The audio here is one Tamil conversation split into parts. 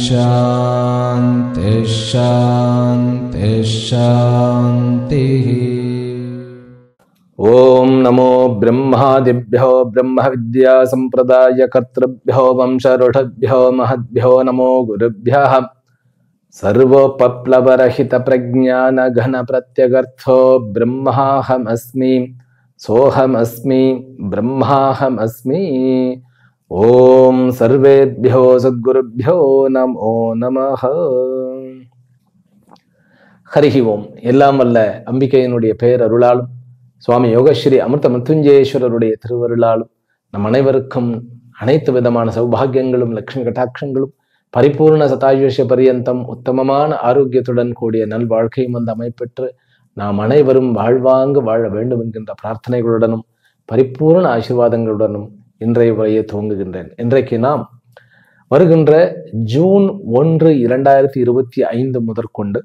शांति शांति शांति। ओम नमो ब्रह्मादिभ्यो ब्रह्म विद्या संप्रदाय कर्तृभ्यो वंशऋषभ्यो महद्भ्यो नमो गुरुभ्यः। सर्वोपप्लवरहित प्रज्ञान घन प्रत्यगर्थो ब्रह्माहमस्मि सोहमस्मि ब्रह्माहमस्मि। ओम सर्वेभ्यो सद्गुरुभ्यो नमो नमः। ஹரிஹி ஓம். எல்லாம் வல்ல அம்பிகையினுடைய பெயர் அருளாலும் சுவாமி யோகஸ்ரீ அமிர்த மிருத்யுஞ்சயேஸ்வரருடைய திருவருளாலும் நம் அனைவருக்கும் அனைத்து விதமான சௌபாகியங்களும் லட்சுமி கட்டாட்சங்களும் பரிபூர்ண சதாயுஷ பரியந்தம் உத்தமமான ஆரோக்கியத்துடன் கூடிய நல்வாழ்க்கையும் வந்து அமைப்பெற்று நாம் அனைவரும் வாழ்வாங்கு வாழ வேண்டும் என்கின்ற பிரார்த்தனைகளுடனும் பரிபூர்ண ஆசீர்வாதங்களுடனும் இன்றைய உரையை துவங்குகின்றேன். இன்றைக்கு நாம் வருகின்ற ஜூன் 1, 2025 முதற்கொண்டு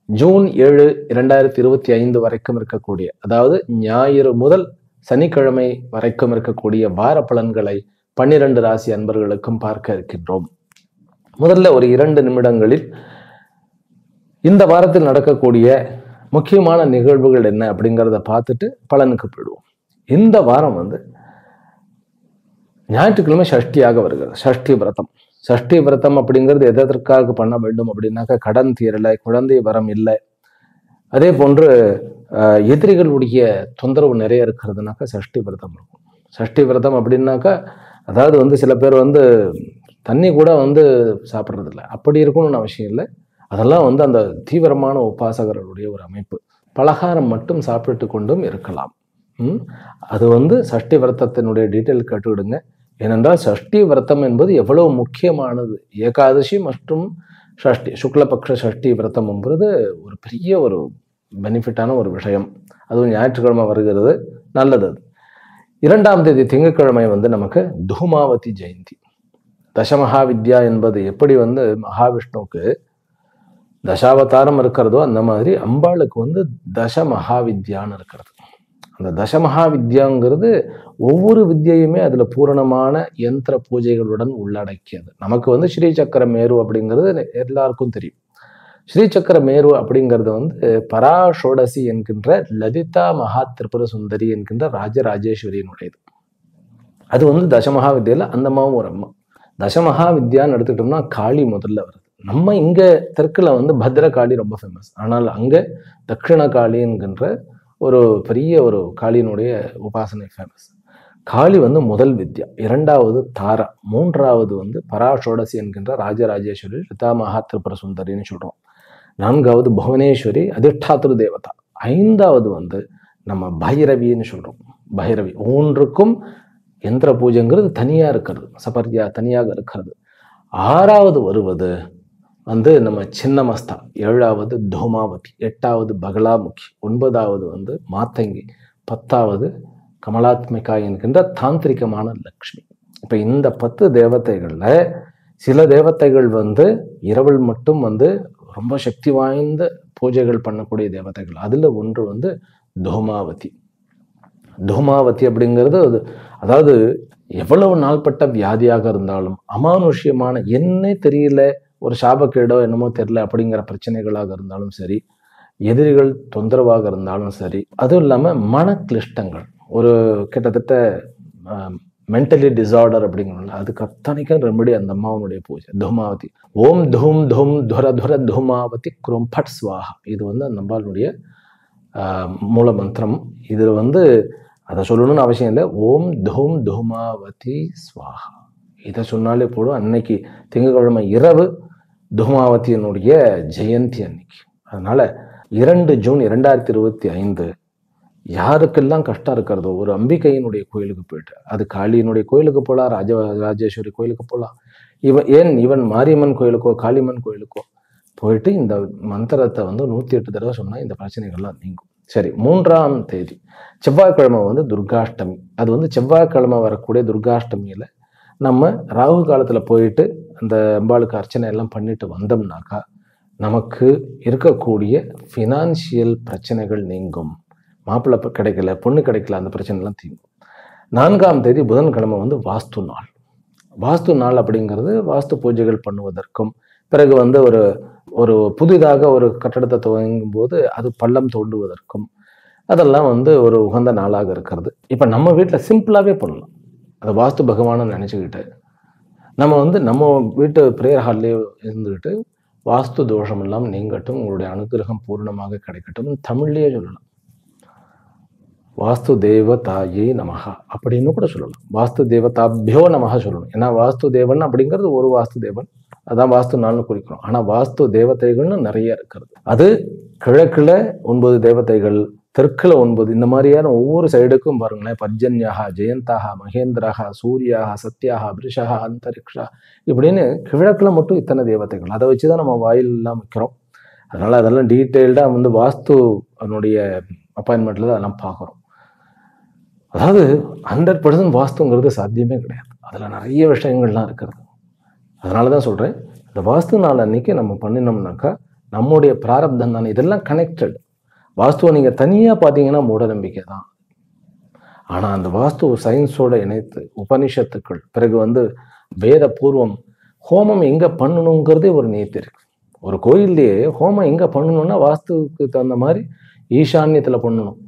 ஜூன் 7, 2025 வரைக்கும் இருக்கக்கூடிய, அதாவது ஞாயிறு முதல் சனிக்கிழமை வரைக்கும் இருக்கக்கூடிய வார பலன்களை 12 ராசி அன்பர்களுக்கும் பார்க்க இருக்கின்றோம். முதல்ல ஒரு 2 நிமிடங்களில் இந்த வாரத்தில் நடக்கக்கூடிய முக்கியமான நிகழ்வுகள் என்ன அப்படிங்கிறத பார்த்துட்டு பலனுக்கு போயிடுவோம். இந்த வாரம் ஞாயிற்றுக்கிழமை சஷ்டியாக வருகிறது. சஷ்டி விரதம். சஷ்டி விரதம் அப்படிங்கிறது எதற்காக பண்ண வேண்டும் அப்படின்னாக்கா, கடன் தீரலை, குழந்தை வரம் இல்லை, அதே போன்று எதிரிகளுடைய தொந்தரவு நிறைய இருக்கிறதுனாக்கா சஷ்டி விரதம் இருக்கும். சஷ்டி விரதம் அப்படின்னாக்கா, அதாவது சில பேர் தண்ணி கூட சாப்பிட்றது இல்லை, அப்படி இருக்கணும்னு அவசியம் இல்லை. அதெல்லாம் அந்த தீவிரமான உபாசகர்களுடைய ஒரு அமைப்பு. பலகாரம் மட்டும் சாப்பிட்டு கொண்டும் இருக்கலாம். அது சஷ்டி விரதத்தினுடைய டீட்டெயில் கேட்டுவிடுங்க. ஏனென்றால் சஷ்டி விரதம் என்பது எவ்வளவு முக்கியமானது. ஏகாதசி மற்றும் ஷஷ்டி, சுக்லபக்ஷ ஷஷ்டி விரதம் என்பது ஒரு பெரிய ஒரு பெனிஃபிட்டான ஒரு விஷயம். அதுவும் ஞாயிற்றுக்கிழமை வருகிறது, நல்லது. அது 2ஆம் தேதி திங்கட்கிழமை நமக்கு தூமாவதி ஜெயந்தி. தசமகா வித்யா என்பது எப்படி மகாவிஷ்ணுவுக்கு தசாவதாரம் இருக்கிறதோ அந்த மாதிரி அம்பாளுக்கு தச மகாவித்யான்னு இருக்கிறது. அந்த தசமகா வித்யாங்கிறது ஒவ்வொரு வித்தியையுமே அதுல பூரணமான யந்திர பூஜைகளுடன் உள்ளடக்கியது. நமக்கு ஸ்ரீ சக்கர மேரு அப்படிங்கிறது எல்லாருக்கும் தெரியும். ஸ்ரீ சக்கர மேரு அப்படிங்கிறது பராஷோடசி என்கின்ற லலிதா மகா திரிபுர சுந்தரி என்கின்ற ராஜராஜேஸ்வரியினுடையது. அது தசமகா வித்யில அந்த அம்மாவும் ஒரு அம்மா. தசமகா வித்யான்னு எடுத்துக்கிட்டோம்னா காளி முதல்ல வருது. நம்ம இங்க தெற்குல பத்ர காளி ரொம்ப ஃபேமஸ். ஆனால் அங்க தட்சிண காளி என்கின்ற ஒரு பெரிய ஒரு காளியினுடைய உபாசனை ஃபேமஸ். காளி முதல் வித்யா, 2வது தாரா, 3வது பராஷோடசி என்கின்ற ராஜராஜேஸ்வரி ரிதா மகா திரிபுர சுந்தரின்னு சொல்றோம். 4வது புவனேஸ்வரி அதிஷ்டாத்திரு தேவதா. 5வது நம்ம பைரவின்னு சொல்றோம். பைரவி. ஒவ்வொன்றுக்கும் யந்திர பூஜைங்கிறது தனியா இருக்கிறது, சபர்யா தனியாக இருக்கிறது. 6வது வருவது நம்ம சின்னமஸ்தா, 7வது தூமாவதி, 8வது பகலாமுகி, 9வது மாத்தங்கி, 10வது கமலாத்மிகா என்கின்ற தாந்திரிகமான லக்ஷ்மி. இப்ப இந்த 10 தேவதைகள்ல சில தேவதைகள் இரவில் மட்டும் ரொம்ப சக்தி வாய்ந்த பூஜைகள் பண்ணக்கூடிய தேவதைகள். அதுல ஒன்று தூமாவதி. தூமாவதி அப்படிங்கிறது அதாவது எவ்வளவு நாள்பட்ட வியாதியாக இருந்தாலும், அமானுஷ்யமான என்னே தெரியல, ஒரு சாபக்கேடோ என்னமோ தெரியல அப்படிங்கிற பிரச்சனைகளாக இருந்தாலும் சரி, எதிரிகள் தொந்தரவாக இருந்தாலும் சரி, அதுவும் இல்லாம மன கிளிஷ்டங்கள், ஒரு கிட்டத்தட்ட மென்டலி டிசார்டர் அப்படிங்கிறோம்ல, அதுக்கு அத்தனைக்கும் ரெமெடி அந்த அம்மாவனுடைய பூஜை தூமாவதி. ஓம் தூம் தூம் துர துர தூமாவதி குரும் பட் ஸ்வாஹா. இது அந்த அம்பாளுடைய மூல மந்திரம். இதுல அதை சொல்லணும்னு அவசியம் இல்லை. ஓம் தூம் தூமாவதி ஸ்வாஹா இதை சொன்னாலே போடும். அன்னைக்கு திங்கட்கிழமை இரவு தூமாவதியினுடைய ஜெயந்தி அன்னைக்கு. அதனால 2 ஜூன் 2025 யாருக்கெல்லாம் கஷ்டம் இருக்கிறதோ ஒரு அம்பிகையினுடைய கோயிலுக்கு போயிட்டு, அது காளியினுடைய கோயிலுக்கு போகலாம், ராஜேஸ்வரி கோயிலுக்கு போகலாம், ஈவன் மாரியம்மன் கோயிலுக்கோ காளியம்மன் கோயிலுக்கோ போயிட்டு இந்த மந்திரத்தை 108 தடவை சொன்னா இந்த பிரச்சனைகள்லாம் நீங்கும். சரி, 3ஆம் தேதி செவ்வாய்க்கிழமை துர்காஷ்டமி. அது செவ்வாய்க்கிழமை வரக்கூடிய துர்காஷ்டமியில நம்ம ராகு காலத்துல போயிட்டு அந்த அம்பாளுக்கு அர்ச்சனை எல்லாம் பண்ணிட்டு வந்தோம்னாக்கா நமக்கு இருக்கக்கூடிய ஃபினான்சியல் பிரச்சனைகள் நீங்கும், மாப்பிள்ளை கிடைக்கல, பொண்ணு கிடைக்கல, அந்த பிரச்சனைலாம் தீரும். 4ஆம் தேதி புதன்கிழமை வந்து வாஸ்து நாள். வாஸ்து நாள் அப்படிங்கிறது வாஸ்து பூஜைகள் பண்ணுவதற்கும், பிறகு வந்து ஒரு ஒரு புதிதாக ஒரு கட்டடத்தை துவங்கும் போது அது பள்ளம் தோண்டுவதற்கும் அதெல்லாம் வந்து ஒரு உகந்த நாளாக இருக்கிறது. இப்போ நம்ம வீட்டில் சிம்பிளாகவே பண்ணலாம். அதை வாஸ்து பகவானை நினச்சிக்கிட்டு நம்ம வந்து நம்ம வீட்டு பிரேயர் ஹால்லே இருந்துக்கிட்டு வாஸ்து தோஷம் எல்லாம் நீங்கட்டும், உங்களுடைய அனுகிரகம் பூர்ணமாக கிடைக்கட்டும் தமிழ்லேயே சொல்லலாம். வாஸ்து தேவதாயே நமஹா அப்படின்னு கூட சொல்லலாம். வாஸ்து தேவதாபியோ நமஹா சொல்லணும். ஏன்னா வாஸ்து தேவன் அப்படிங்கிறது ஒரு வாஸ்து தேவன், அதான் வாஸ்து நாள்னு குறிக்கிறோம். ஆனால் வாஸ்து தேவதைகள்னு நிறைய இருக்கிறது. அது கிழக்குல 9 தேவதைகள், தெற்குல 9, இந்த மாதிரியான ஒவ்வொரு சைடுக்கும் பாருங்களேன். பர்ஜன்யாக, ஜெயந்தாக, மகேந்திராக, சூர்யாக, சத்யாக, பிரிஷா, அந்தரிக்ஷா இப்படின்னு கிழக்குல மட்டும் இத்தனை தேவதைகள். அதை வச்சுதான் நம்ம வாயிலெல்லாம் வைக்கிறோம். அதனால அதெல்லாம் டீட்டெயில்டாக வந்து வாஸ்து அதனுடைய அப்பாயின்மெண்ட்ல தான் அதெல்லாம் பார்க்குறோம். அதாவது 100% வாஸ்துங்கிறது சாத்தியமே கிடையாது. அதில் நிறைய விஷயங்கள்லாம் இருக்கிறது. அதனால தான் சொல்கிறேன், இந்த வாஸ்து நாள் அன்னைக்கு நம்ம பண்ணினோம்னாக்கா நம்முடைய பிராரப்தம் தானே, இதெல்லாம் கனெக்டட். வாஸ்துவை நீங்கள் தனியாக பார்த்தீங்கன்னா மூட நம்பிக்கை தான். ஆனால் அந்த வாஸ்து சயின்ஸோட இணைத்து உபனிஷத்துக்கள், பிறகு வந்து வேத பூர்வம், ஹோமம் எங்கே பண்ணணுங்கிறதே ஒரு நீதி இருக்கு. ஒரு கோயில்லையே ஹோமம் எங்கே பண்ணணும்னா வாஸ்துவுக்கு தகுந்த மாதிரி ஈசான்யத்தில் பண்ணணும்.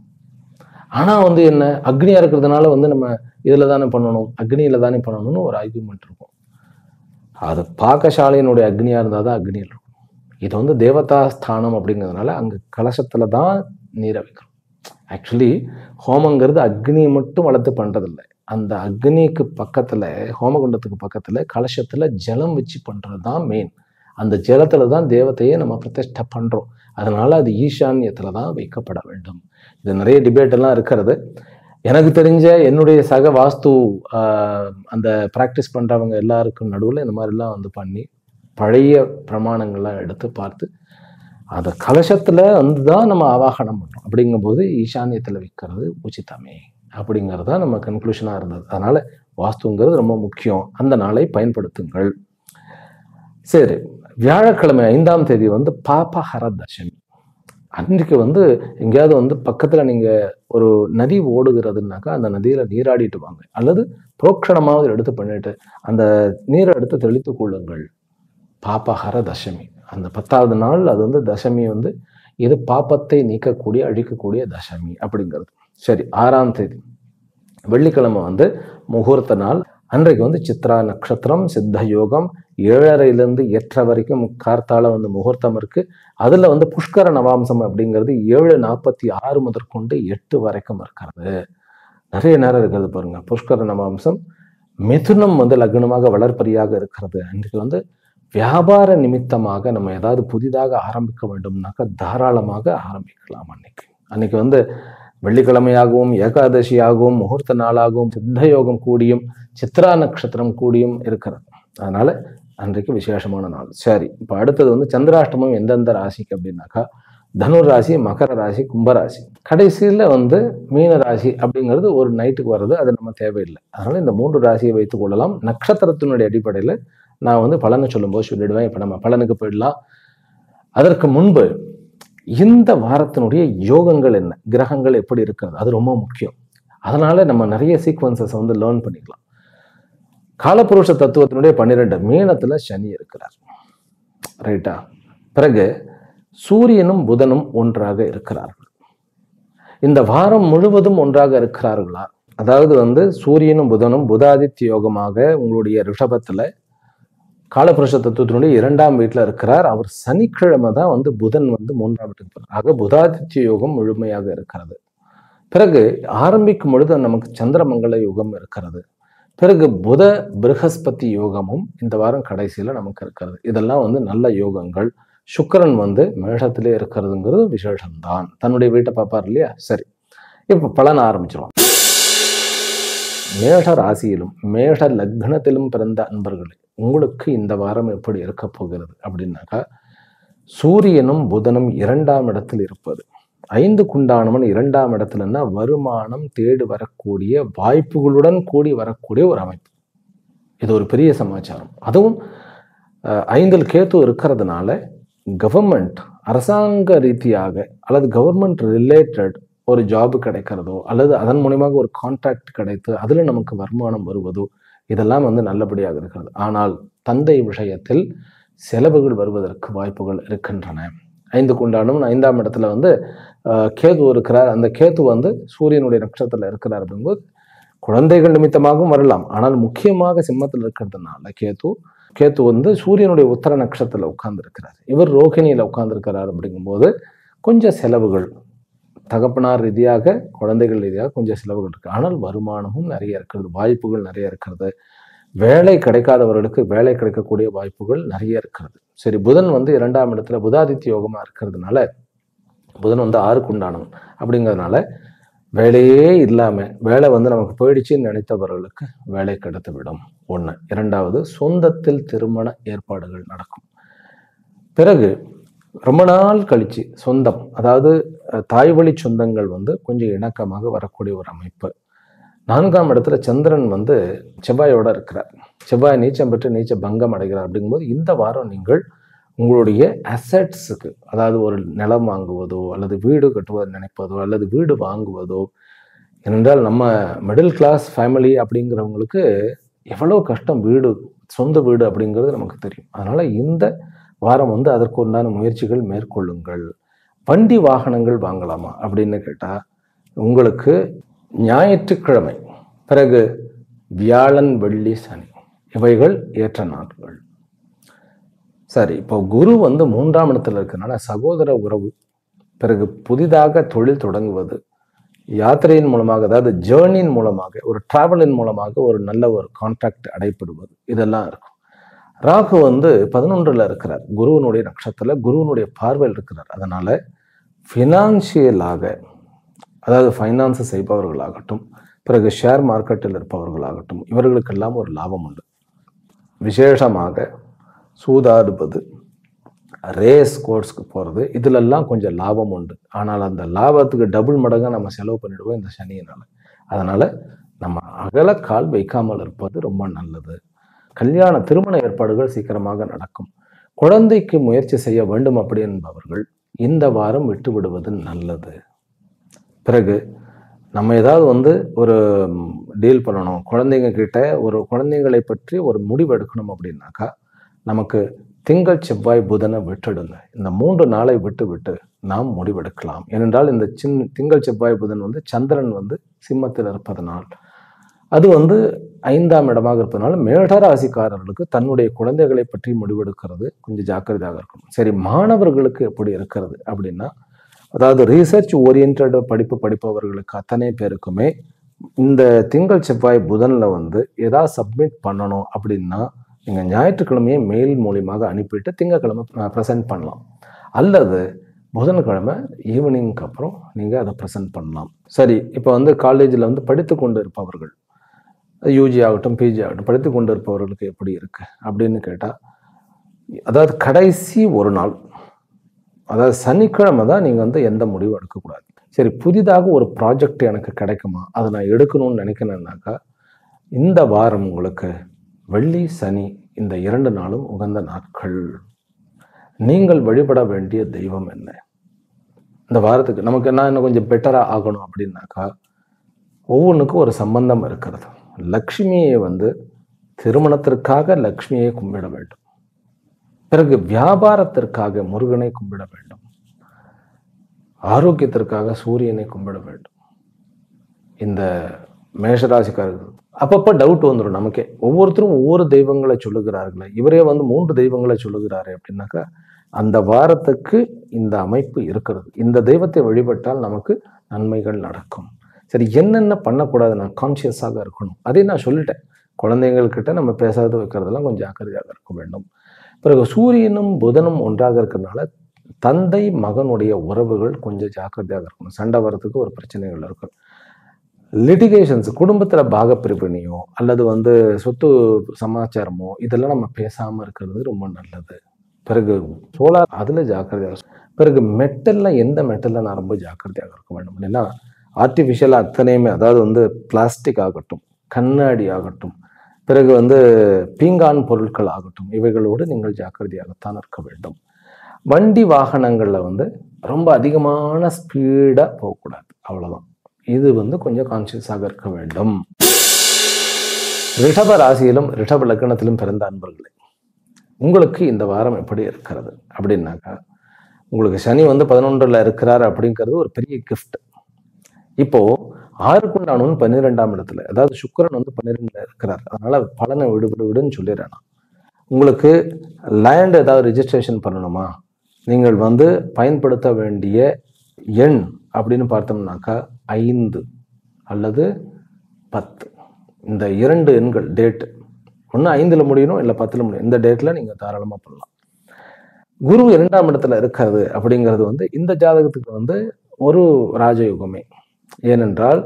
ஆனால் வந்து என்ன, அக்னியாக இருக்கிறதுனால வந்து நம்ம இதில் தானே பண்ணணும், அக்னியில் தானே பண்ணணும்னு ஒரு ஆர்கியூமெண்ட் இருக்கும். அது பாக்கசாலையினுடைய அக்னியாக இருந்தால் தான் அக்னியில் இருக்கும். இது வந்து தேவதா ஸ்தானம் அப்படிங்கிறதுனால அங்கே கலசத்தில் தான் நீரை வைக்கிறோம். ஆக்சுவலி ஹோமங்கிறது அக்னியை மட்டும் வளர்த்து பண்ணுறதில்லை. அந்த அக்னிக்கு பக்கத்தில், ஹோமகுண்டத்துக்கு பக்கத்தில் கலசத்தில் ஜலம் வச்சு பண்ணுறது தான் மெயின். அந்த ஜலத்தில் தான் தேவத்தையே நம்ம பிரதிஷ்டை பண்ணுறோம். அதனால அது ஈசான்யத்தில் தான் வைக்கப்பட வேண்டும். இது நிறைய டிபேட் எல்லாம் இருக்கிறது. எனக்கு தெரிஞ்ச என்னுடைய சக வாஸ்து அந்த ப்ராக்டிஸ் பண்ணுறவங்க எல்லாருக்கும் நடுவில் இந்த மாதிரிலாம் வந்து பண்ணி பழைய பிரமாணங்கள்லாம் எடுத்து பார்த்து அந்த கலசத்தில் வந்து தான் நம்ம ஆவாகனம் பண்ணுறோம். அப்படிங்கும்போது ஈசான்யத்தில் வைக்கிறது உச்சிதமே அப்படிங்கிறது தான் நம்ம கன்க்ளூஷனாக இருந்தது. அதனால் வாஸ்துங்கிறது ரொம்ப முக்கியம். அந்த நாளை பயன்படுத்துங்கள். சரி, வியாழக்கிழமை 5ஆம் தேதி வந்து பாபஹர தசமி. அன்றைக்கு வந்து எங்கேயாவது வந்து பக்கத்தில் நீங்கள் ஒரு நதி ஓடுகிறதுனாக்கா அந்த நதியில் நீராடிட்டு வாங்க, அல்லது புரோக்ஷணமாவது எடுத்து பண்ணிட்டு அந்த நீரை எடுத்து தெளித்து கொள்ளுங்கள். பாபஹர தசமி அந்த 10வது நாள், அது வந்து தசமி வந்து இது பாப்பத்தை நீக்கக்கூடிய அழிக்கக்கூடிய தசமி அப்படிங்கிறது. சரி, 6ஆம் தேதி வெள்ளிக்கிழமை வந்து முகூர்த்த நாள். அன்றைக்கு வந்து சித்ரா நட்சத்திரம், சித்த யோகம், 7:30லேருந்து 8:30 வரைக்கும் கார்த்தால வந்து முகூர்த்தம் இருக்கு. அதுல வந்து புஷ்கர நவாம்சம் அப்படிங்கிறது 7:46 முதற்கொண்டு 8 வரைக்கும் இருக்கிறது. நிறைய நேரம் இருக்கிறது பாருங்க. புஷ்கர நவாம்சம் மிதுனம் வந்து லக்னமாக வளர்ப்பரியாக இருக்கிறது. அன்றைக்கு வந்து வியாபார நிமித்தமாக நம்ம ஏதாவது புதிதாக ஆரம்பிக்க வேண்டும்னாக்கா தாராளமாக ஆரம்பிக்கலாம். அன்னைக்கு வந்து வெள்ளிக்கிழமையாகவும் ஏகாதசியாகவும் முகூர்த்த நாளாகவும் சித்த யோகம் கூடியும் சித்ரா நட்சத்திரம் கூடியும் இருக்கிறது. அதனால அன்றைக்கு விசேஷமான நாள். சரி, இப்போ அடுத்தது வந்து சந்திராஷ்டமம் எந்தெந்த ராசிக்கு அப்படின்னாக்கா தனுர் ராசி, மகர ராசி, கும்பராசி, கடைசியில் வந்து மீன ராசி அப்படிங்கிறது ஒரு நைட்டுக்கு வர்றது, அது நம்ம தேவையில்லை. அதனால இந்த 3 ராசியை வைத்துக் கொள்ளலாம். நட்சத்திரத்தினுடைய அடிப்படையில் நான் வந்து பலனை சொல்லும்போது சொல்லிடுவேன். இப்போ நம்ம பலனுக்கு போயிடலாம். அதற்கு முன்பு இந்த வாரத்தினுடைய யோகங்கள் என்ன, கிரகங்கள் எப்படி இருக்கிறது, அது ரொம்ப முக்கியம். அதனால நம்ம நிறைய சீக்வன்சஸ் வந்து லேர்ன் பண்ணிக்கலாம். காலபுருஷ தத்துவத்தினுடைய 12 மீனத்துல சனி இருக்கிறார், ரைட்டா? பிறகு சூரியனும் புதனும் ஒன்றாக இருக்கிறார்கள். இந்த வாரம் முழுவதும் ஒன்றாக இருக்கிறார்களா? அதாவது வந்து சூரியனும் புதனும் புதாதித்ய யோகமாக உங்களுடைய ரிஷபத்துல காலபுருஷ தத்துவத்தினுடைய 2ஆம் வீட்டில் இருக்கிறார். அவர் சனிக்கிழமை தான் வந்து புதன் வந்து 3ஆம் வீட்டுக்கு போகிறார். ஆக புதாதித்ய யோகம் முழுமையாக இருக்கிறது. பிறகு ஆரம்பிக்கும் பொழுது நமக்கு சந்திரமங்கல யோகம் இருக்கிறது. பிறகு புத பிருகஸ்பதி யோகமும் இந்த வாரம் கடைசியில் நமக்கு இருக்கிறது. இதெல்லாம் வந்து நல்ல யோகங்கள். சுக்கிரன் வந்து மேஷத்திலே இருக்கிறதுங்கிறது விசேஷம்தான். தன்னுடைய வீட்டை பார்ப்பார் இல்லையா? சரி, இப்போ பலன் ஆரம்பிச்சிருவோம். மேஷ ராசியிலும் மேஷ லக்னத்திலும் பிறந்த அன்பர்களே, உங்களுக்கு இந்த வாரம் எப்படி இருக்க போகிறது அப்படின்னாக்கா, சூரியனும் புதனும் 2ஆம் இடத்தில் இருப்பது, 5க்குண்டானவன் 2ஆம் இடத்துலன்னா வருமானம் தேடி வரக்கூடிய வாய்ப்புகளுடன் கூடி வரக்கூடிய ஒரு அமைப்பு. இது ஒரு பெரிய சமாச்சாரம். அதுவும் 5ல் கேத்து இருக்கிறதுனால கவர்மெண்ட் அரசாங்க ரீதியாக அல்லது கவர்மெண்ட் ரிலேட்டட் ஒரு ஜாப் கிடைக்கிறதோ அல்லது அதன் மூலியமாக ஒரு கான்ட்ராக்ட் கிடைத்து அதுல நமக்கு வருமானம் வருவதோ இதெல்லாம் வந்து நல்லபடியாக இருக்கிறது. ஆனால் தந்தை விஷயத்தில் செலவுகள் வருவதற்கு வாய்ப்புகள் இருக்கின்றன. 5க்கு உண்டானும் 5ஆம் இடத்துல வந்து கேது இருக்கிறார். அந்த கேது வந்து சூரியனுடைய நட்சத்திரத்துல இருக்கிறார் அப்படிங்கும்போது குழந்தைகள் நிமித்தமாகவும் வரலாம். ஆனால் முக்கியமாக சிம்மத்தில் இருக்கிறதுனால கேது வந்து சூரியனுடைய உத்தர நட்சத்திரத்துல உட்கார்ந்து இருக்கிறார். இவர் ரோகிணியில உட்கார்ந்து இருக்கிறார் அப்படிங்கும்போது கொஞ்சம் செலவுகள் தகப்பனார் ரீதியாக குழந்தைகள் ரீதியாக கொஞ்சம் செலவுகள் இருக்கு. ஆனால் வருமானமும் நிறைய இருக்கிறது, வாய்ப்புகள் நிறைய இருக்கிறது. வேலை கிடைக்காதவர்களுக்கு வேலை கிடைக்கக்கூடிய வாய்ப்புகள் நிறைய இருக்கிறது. சரி, புதன் வந்து 2ஆம் இடத்துல புதாதித்ய யோகமா இருக்கிறதுனால புதன் வந்து 6க்கு உண்டானவன் அப்படிங்கிறதுனால வேலையே இல்லாம வேலை வந்து நமக்கு போயிடுச்சுன்னு நினைத்தவர்களுக்கு வேலை கிடைத்து விடும். 1. 2வது, சொந்தத்தில் திருமண ஏற்பாடுகள் நடக்கும். பிறகு ரொம்ப நாள் கழிச்சு சொந்தம், அதாவது தாய் வழி சொந்தங்கள் வந்து கொஞ்சம் இணக்கமாக வரக்கூடிய ஒரு அமைப்பு. 4ஆம் இடத்துல சந்திரன் வந்து செவ்வாயோட இருக்கிறார். செவ்வாய் நீச்சம் பெற்று நீச்ச பங்கம் அடைகிறார். அப்படிங்கும்போது இந்த வாரம் நீங்கள் உங்களுடைய அசெட்ஸுக்கு, அதாவது ஒரு நிலம் வாங்குவதோ அல்லது வீடு கட்டுவதை நினைப்பதோ அல்லது வீடு வாங்குவதோ, ஏனென்றால் நம்ம மிடில் கிளாஸ் ஃபேமிலி அப்படிங்கிறவங்களுக்கு எவ்வளோ கஷ்டம் வீடு, சொந்த வீடு அப்படிங்கிறது நமக்கு தெரியும். அதனால இந்த வாரம் வந்து அதற்கு உண்டான முயற்சிகள் மேற்கொள்ளுங்கள். வண்டி வாகனங்கள் வாங்கலாமா அப்படின்னு கேட்டா உங்களுக்கு ஞாயிற்றுக்கிழமை, பிறகு வியாழன், வெள்ளி, சனி இவைகள் ஏற்ற நாட்கள். சரி, இப்போ குரு வந்து 3ஆம் இடத்துல இருக்கிறனால சகோதர உறவு, பிறகு புதிதாக தொழில் தொடங்குவது, யாத்திரையின் மூலமாக, அதாவது ஜேர்னியின் மூலமாக, ஒரு டிராவலின் மூலமாக ஒரு நல்ல ஒரு கான்ட்ராக்ட் அடைப்படுவது, இதெல்லாம் இருக்கும். ராகு வந்து 11ல் இருக்கிறார். குருவனுடைய நட்சத்திரத்துல குருவனுடைய பார்வையில் இருக்கிறார். அதனால ஃபினான்சியலாக, அதாவது ஃபைனான்ஸ் செய்பவர்களாகட்டும், பிறகு ஷேர் மார்க்கெட்டில் இருப்பவர்களாகட்டும், இவர்களுக்கெல்லாம் ஒரு லாபம் உண்டு. விசேஷமாக சூதாடுவது, ரேஸ் கோர்ஸ்க்கு போகிறது, இதிலெல்லாம் கொஞ்சம் லாபம் உண்டு. ஆனால் அந்த லாபத்துக்கு டபுள் மடங்காக நம்ம செலவு பண்ணிடுவோம் இந்த சனியினால். அதனால் நம்ம அகலக்கால் வைக்காமல் இருப்பது ரொம்ப நல்லது. திருமண ஏற்பாடுகள் சீக்கிரமாக நடக்கும். குழந்தைக்கு முயற்சி செய்ய வேண்டும் அப்படி என்பவர்கள் இந்த வாரம் விட்டு விடுவது நல்லது. பிறகு நம்ம ஏதாவது வந்து ஒரு டீல் பண்ணணும், குழந்தைங்க கிட்ட ஒரு குழந்தைங்களை பற்றி ஒரு முடிவு எடுக்கணும் அப்படின்னாக்கா நமக்கு திங்கள், செவ்வாய், புதனை விட்டுடுங்க. இந்த 3 நாளை விட்டு நாம் முடிவெடுக்கலாம். ஏனென்றால் இந்த திங்கள், செவ்வாய், புதன் வந்து சந்திரன் வந்து சிம்மத்தில் இருப்பதனால், அது வந்து 5ஆம் இடமாக இருப்பதனால மேடராசிக்காரர்களுக்கு தன்னுடைய குழந்தைகளை பற்றி முடிவெடுக்கிறது கொஞ்சம் ஜாக்கிரதையாக இருக்கணும். சரி, மாணவர்களுக்கு எப்படி இருக்கிறது அப்படின்னா, அதாவது ரீசர்ச் ஓரியன்ட் படிப்பு படிப்பவர்களுக்கு அத்தனை பேருக்குமே இந்த திங்கள், செவ்வாய், புதன்ல வந்து ஏதாவது சப்மிட் பண்ணணும் அப்படின்னா நீங்கள் ஞாயிற்றுக்கிழமையே மெயில் மூலியமாக அனுப்பிட்டு திங்கக்கிழமை ப்ரெசென்ட் பண்ணலாம். அல்லது புதன்கிழமை ஈவினிங்க்கு அப்புறம் நீங்கள் அதை ப்ரெசென்ட் பண்ணலாம். சரி, இப்போ வந்து காலேஜில் வந்து படித்து கொண்டு இருப்பவர்கள், யூஜி ஆகட்டும் பிஜி ஆகட்டும், படித்து கொண்டு இருப்பவர்களுக்கு எப்படி இருக்கு அப்படின்னு கேட்டால், அதாவது கடைசி ஒரு நாள், அதாவது சனிக்கிழமை தான் நீங்கள் வந்து எந்த முடிவும் எடுக்கக்கூடாது. சரி, புதிதாக ஒரு ப்ராஜெக்ட் எனக்கு கிடைக்குமா, அதை நான் எடுக்கணும்னு நினைக்கிறேன்னாக்கா இந்த வாரம் உங்களுக்கு வெள்ளி, சனி இந்த 2 நாளும் உகந்த நாட்கள். நீங்கள் வழிபட வேண்டிய தெய்வம் என்ன இந்த வாரத்துக்கு? நமக்கு என்ன இன்னும் கொஞ்சம் பெட்டராக ஆகணும் அப்படின்னாக்கா ஒவ்வொன்றுக்கும் ஒரு சம்பந்தம் இருக்கிறது. லக்ஷ்மியை வந்து திருமணத்திற்காக லக்ஷ்மியை கும்பிட வேண்டும். பிறகு வியாபாரத்திற்காக முருகனை கும்பிட வேண்டும். ஆரோக்கியத்திற்காக சூரியனை கும்பிட வேண்டும். இந்த மேஷராசிக்காரர்கள் அப்பப்போ டவுட் வந்துடும் நமக்கே, ஒவ்வொருத்தரும் ஒவ்வொரு தெய்வங்களை சொல்லுகிறார்களே, இவரே வந்து 3 தெய்வங்களை சொல்லுகிறாரு அப்படின்னாக்கா அந்த வாரத்துக்கு இந்த அமைப்பு இருக்கிறது. இந்த தெய்வத்தை வழிபட்டால் நமக்கு நன்மைகள் நடக்கும். சரி, என்னென்ன பண்ணக்கூடாது, நான் கான்சியஸாக இருக்கணும், அதே நான் சொல்லிட்டேன். குழந்தைங்கள்கிட்ட நம்ம பேசாத வைக்கிறதெல்லாம் கொஞ்சம் ஜாக்கிரதையாக இருக்க வேண்டும். பிறகு சூரியனும் புதனும் ஒன்றாக இருக்கிறதுனால தந்தை மகனுடைய உறவுகள் கொஞ்சம் ஜாக்கிரதையாக இருக்கணும். சண்டை வர்றதுக்கு ஒரு பிரச்சனைகள் இருக்கும். லிட்டிகேஷன்ஸ், குடும்பத்தில் பாகப்பிரிவினையோ அல்லது வந்து சொத்து சமாச்சாரமோ இதெல்லாம் நம்ம பேசாமல் இருக்கிறது ரொம்ப நல்லது. பிறகு சோலார், அதில் ஜாக்கிரதையாக. பிறகு மெட்டலில், எந்த மெட்டலில் நான் ரொம்ப ஜாக்கிரதையாக இருக்க வேண்டும் அப்படின்னா, ஆர்டிஃபிஷியலாக அத்தனையுமே, அதாவது வந்து பிளாஸ்டிக் ஆகட்டும், கண்ணாடி ஆகட்டும், பிறகு வந்து பீங்கான் பொருட்கள் ஆகட்டும், இவைகளோடு நீங்கள் ஜாக்கிரதையாகத்தான் இருக்க வேண்டும். வண்டி வாகனங்கள்ல வந்து ரொம்ப அதிகமான ஸ்பீடா போகக்கூடாது, அவ்வளவுதான். இது வந்து கொஞ்சம் கான்சியஸாக இருக்க வேண்டும். ரிஷப ராசியிலும் ரிஷப லக்னத்திலும் பிறந்த அன்பர்களே, உங்களுக்கு இந்த வாரம் எப்படி இருக்கிறது அப்படின்னாக்கா, உங்களுக்கு சனி வந்து 11ல் இருக்கிறார் அப்படிங்கிறது ஒரு பெரிய கிஃப்ட். இப்போ 6க்குண்டானவன் 12ஆம் இடத்துல, அதாவது சுக்கிரன் வந்து 12ல இருக்கிறார். அதனால பலனை விடுன்னு சொல்லிடுறேன். உங்களுக்கு லேண்ட் ஏதாவது ரிஜிஸ்ட்ரேஷன் பண்ணணுமா, நீங்கள் வந்து பயன்படுத்த வேண்டிய எண் அப்படின்னு பார்த்தோம்னாக்கா 5 அல்லது 10. இந்த 2 எண்கள் டேட், ஒன்று 5ல் முடியணும், இல்லை 10ல் முடியும். இந்த டேட்ல நீங்க தாராளமா பண்ணலாம். குரு 2ஆம் இடத்துல இருக்கிறது அப்படிங்கிறது வந்து இந்த ஜாதகத்துக்கு வந்து ஒரு ராஜயோகமே. ஏனென்றால்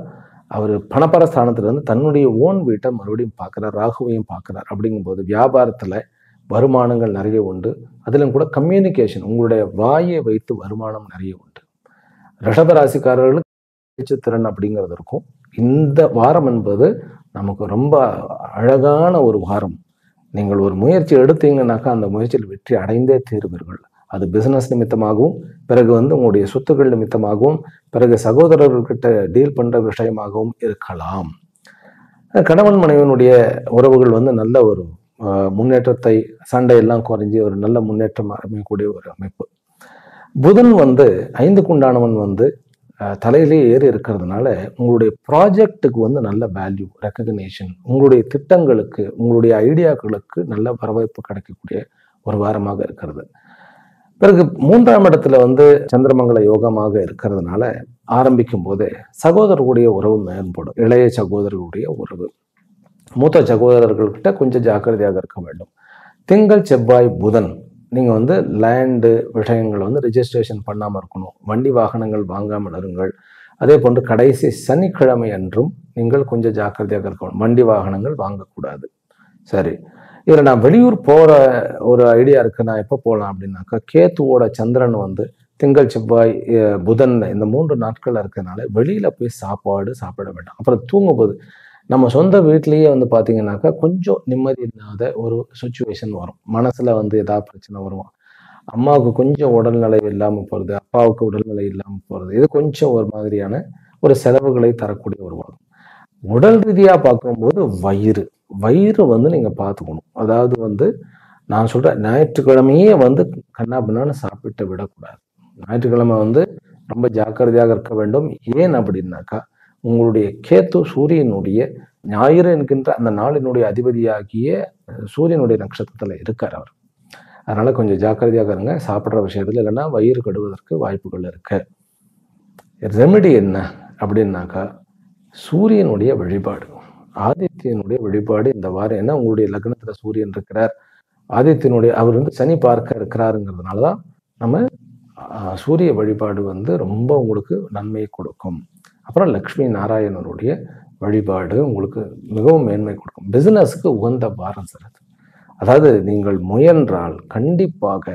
அவர் பணப்பர ஸ்தானத்திலிருந்து தன்னுடைய ஓன் வீட்டை மறுபடியும் பார்க்கிறார், ராகுவையும் பார்க்கிறார். அப்படிங்கும்போது வியாபாரத்துல வருமானங்கள் நிறைய உண்டு. அதிலும் கூட கம்யூனிகேஷன், உங்களுடைய வாயை வைத்து வருமானம் நிறைய உண்டு. ரிஷபராசிக்காரர்களுக்கு பேச்சுத்திறன் அப்படிங்கிறது இருக்கும். இந்த வாரம் என்பது நமக்கு ரொம்ப அழகான ஒரு வாரம். நீங்கள் ஒரு முயற்சி எடுத்தீங்கன்னாக்கா அந்த முயற்சியில் வெற்றி அடைந்தே தீர்வீர்கள். அது பிசினஸ் நிமித்தமாகவும், பிறகு வந்து உங்களுடைய சொத்துக்கள் நிமித்தமாகவும், பிறகு சகோதரர்கிட்ட டீல் பண்ற விஷயமாகவும் இருக்கலாம். கணவன் மனைவியினுடைய உறவுகள் வந்து நல்ல ஒரு முன்னேற்றத்தை, சண்டையெல்லாம் குறைஞ்சி ஒரு நல்ல முன்னேற்றம் அமையக்கூடிய ஒரு அமைப்பு. புதன் வந்து 5க்குண்டானவன் வந்து தலையிலேயே ஏறி இருக்கிறதுனால உங்களுடைய ப்ராஜெக்டுக்கு வந்து நல்ல வேல்யூ, ரெக்கக்னேஷன், உங்களுடைய திட்டங்களுக்கு, உங்களுடைய ஐடியாக்களுக்கு நல்ல வரவேற்பு கிடைக்கக்கூடிய ஒரு வாரமாக இருக்கிறது. பிறகு 3ஆம் இடத்துல வந்து சந்திரமங்கல யோகமாக இருக்கிறதுனால ஆரம்பிக்கும் போதே சகோதரர்களுடைய உறவு மேம்படும். இளைய சகோதரர்களுடைய உறவு, மூத்த சகோதரர்கள்கிட்ட கொஞ்சம் ஜாக்கிரதையாக இருக்க வேண்டும். திங்கள் செவ்வாய் புதன் நீங்க வந்து லேண்டு விஷயங்களை வந்து ரிஜிஸ்ட்ரேஷன் பண்ணாமல் இருக்கணும். வண்டி வாகனங்கள் வாங்காமல் இருங்கள். அதே போன்று கடைசி சனிக்கிழமை அன்றும் நீங்கள் கொஞ்சம் ஜாக்கிரதையாக இருக்கணும். வண்டி வாகனங்கள் வாங்கக்கூடாது. சரி, இதில் நான் வெளியூர் போகிற ஒரு ஐடியா இருக்கு. நான் எப்போ போகலாம் அப்படின்னாக்கா, கேத்துவோட சந்திரன் வந்து திங்கள் செவ்வாய் புதன் இந்த 3 நாட்கள் இருக்கிறதுனால வெளியில போய் சாப்பாடு சாப்பிட வேண்டாம். அப்புறம் தூங்கும்போது நம்ம சொந்த வீட்லேயே வந்து பார்த்தீங்கன்னாக்கா கொஞ்சம் நிம்மதி இல்லாத ஒரு சுச்சுவேஷன் வரும். மனசுல வந்து ஏதாவது பிரச்சனை வரும். அம்மாவுக்கு கொஞ்சம் உடல்நிலை இல்லாமல் போகிறது, அப்பாவுக்கு உடல்நிலை இல்லாமல் போகிறது, இது கொஞ்சம் ஒரு மாதிரியான ஒரு செலவுகளை தரக்கூடிய ஒரு வாரம். உடல் ரீதியாக பார்க்கும்போது வயிறு வந்து நீங்க பார்த்துக்கணும். அதாவது வந்து நான் சொல்றேன், ஞாயிற்றுக்கிழமையே வந்து கண்ணா பின்னான்னு சாப்பிட்டு விடக்கூடாது. ஞாயிற்றுக்கிழமை வந்து ரொம்ப ஜாக்கிரதையாக இருக்க வேண்டும். ஏன் அப்படின்னாக்கா, உங்களுடைய கேத்து சூரியனுடைய ஞாயிறு என்கின்ற அந்த நாளினுடைய அதிபதியாகிய சூரியனுடைய நட்சத்திரத்துல இருக்கார் அவர். அதனால கொஞ்சம் ஜாக்கிரதையாக இருங்க சாப்பிட்ற விஷயத்துல, இல்லைன்னா வயிறு கெடுவதற்கு வாய்ப்புகள் இருக்கு. ரெமெடி என்ன அப்படின்னாக்கா, சூரியனுடைய வழிபாடு, ஆதித்யனுடைய வழிபாடு இந்த வாரம். ஏன்னா உங்களுடைய லக்னத்துல சூரியன் இருக்கிறார், ஆதித்யனுடைய அவர் வந்து சனி பார்க்க இருக்கிறாருங்கிறதுனாலதான் நம்ம சூரிய வழிபாடு வந்து ரொம்ப உங்களுக்கு நன்மையை கொடுக்கும். அப்புறம் லக்ஷ்மி நாராயணனுடைய வழிபாடு உங்களுக்கு மிகவும் மேன்மை கொடுக்கும். பிசினஸ்க்கு உகந்த வாரம் சார் அது. அதாவது நீங்கள் முயன்றால் கண்டிப்பாக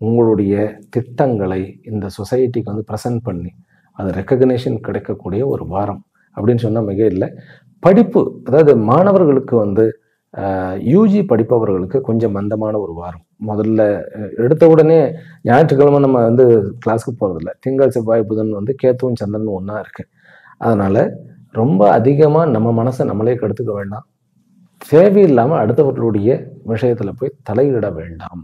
உங்களுடைய திட்டங்களை இந்த சொசைட்டிக்கு வந்து ப்ரெசென்ட் பண்ணி அது ரெக்கக்னேஷன் கிடைக்கக்கூடிய ஒரு வாரம் அப்படின்னு சொன்னா மிக இல்லை. படிப்பு, அதாவது மாணவர்களுக்கு வந்து யூஜி படிப்பவர்களுக்கு கொஞ்சம் மந்தமான ஒரு வாரம். முதல்ல எடுத்த உடனே ஞாயிற்றுக்கிழமை நம்ம வந்து கிளாஸுக்கு போறதில்லை. திங்கள் செவ்வாய் புதன் வந்து கேத்துவும் சந்திரனும் ஒன்னா இருக்கு. அதனால ரொம்ப அதிகமா நம்ம மனசை நம்மளே கெடுத்துக்க வேண்டாம். தேவையில்லாம அடுத்தவர்களுடைய விஷயத்துல போய் தலையிட வேண்டாம்.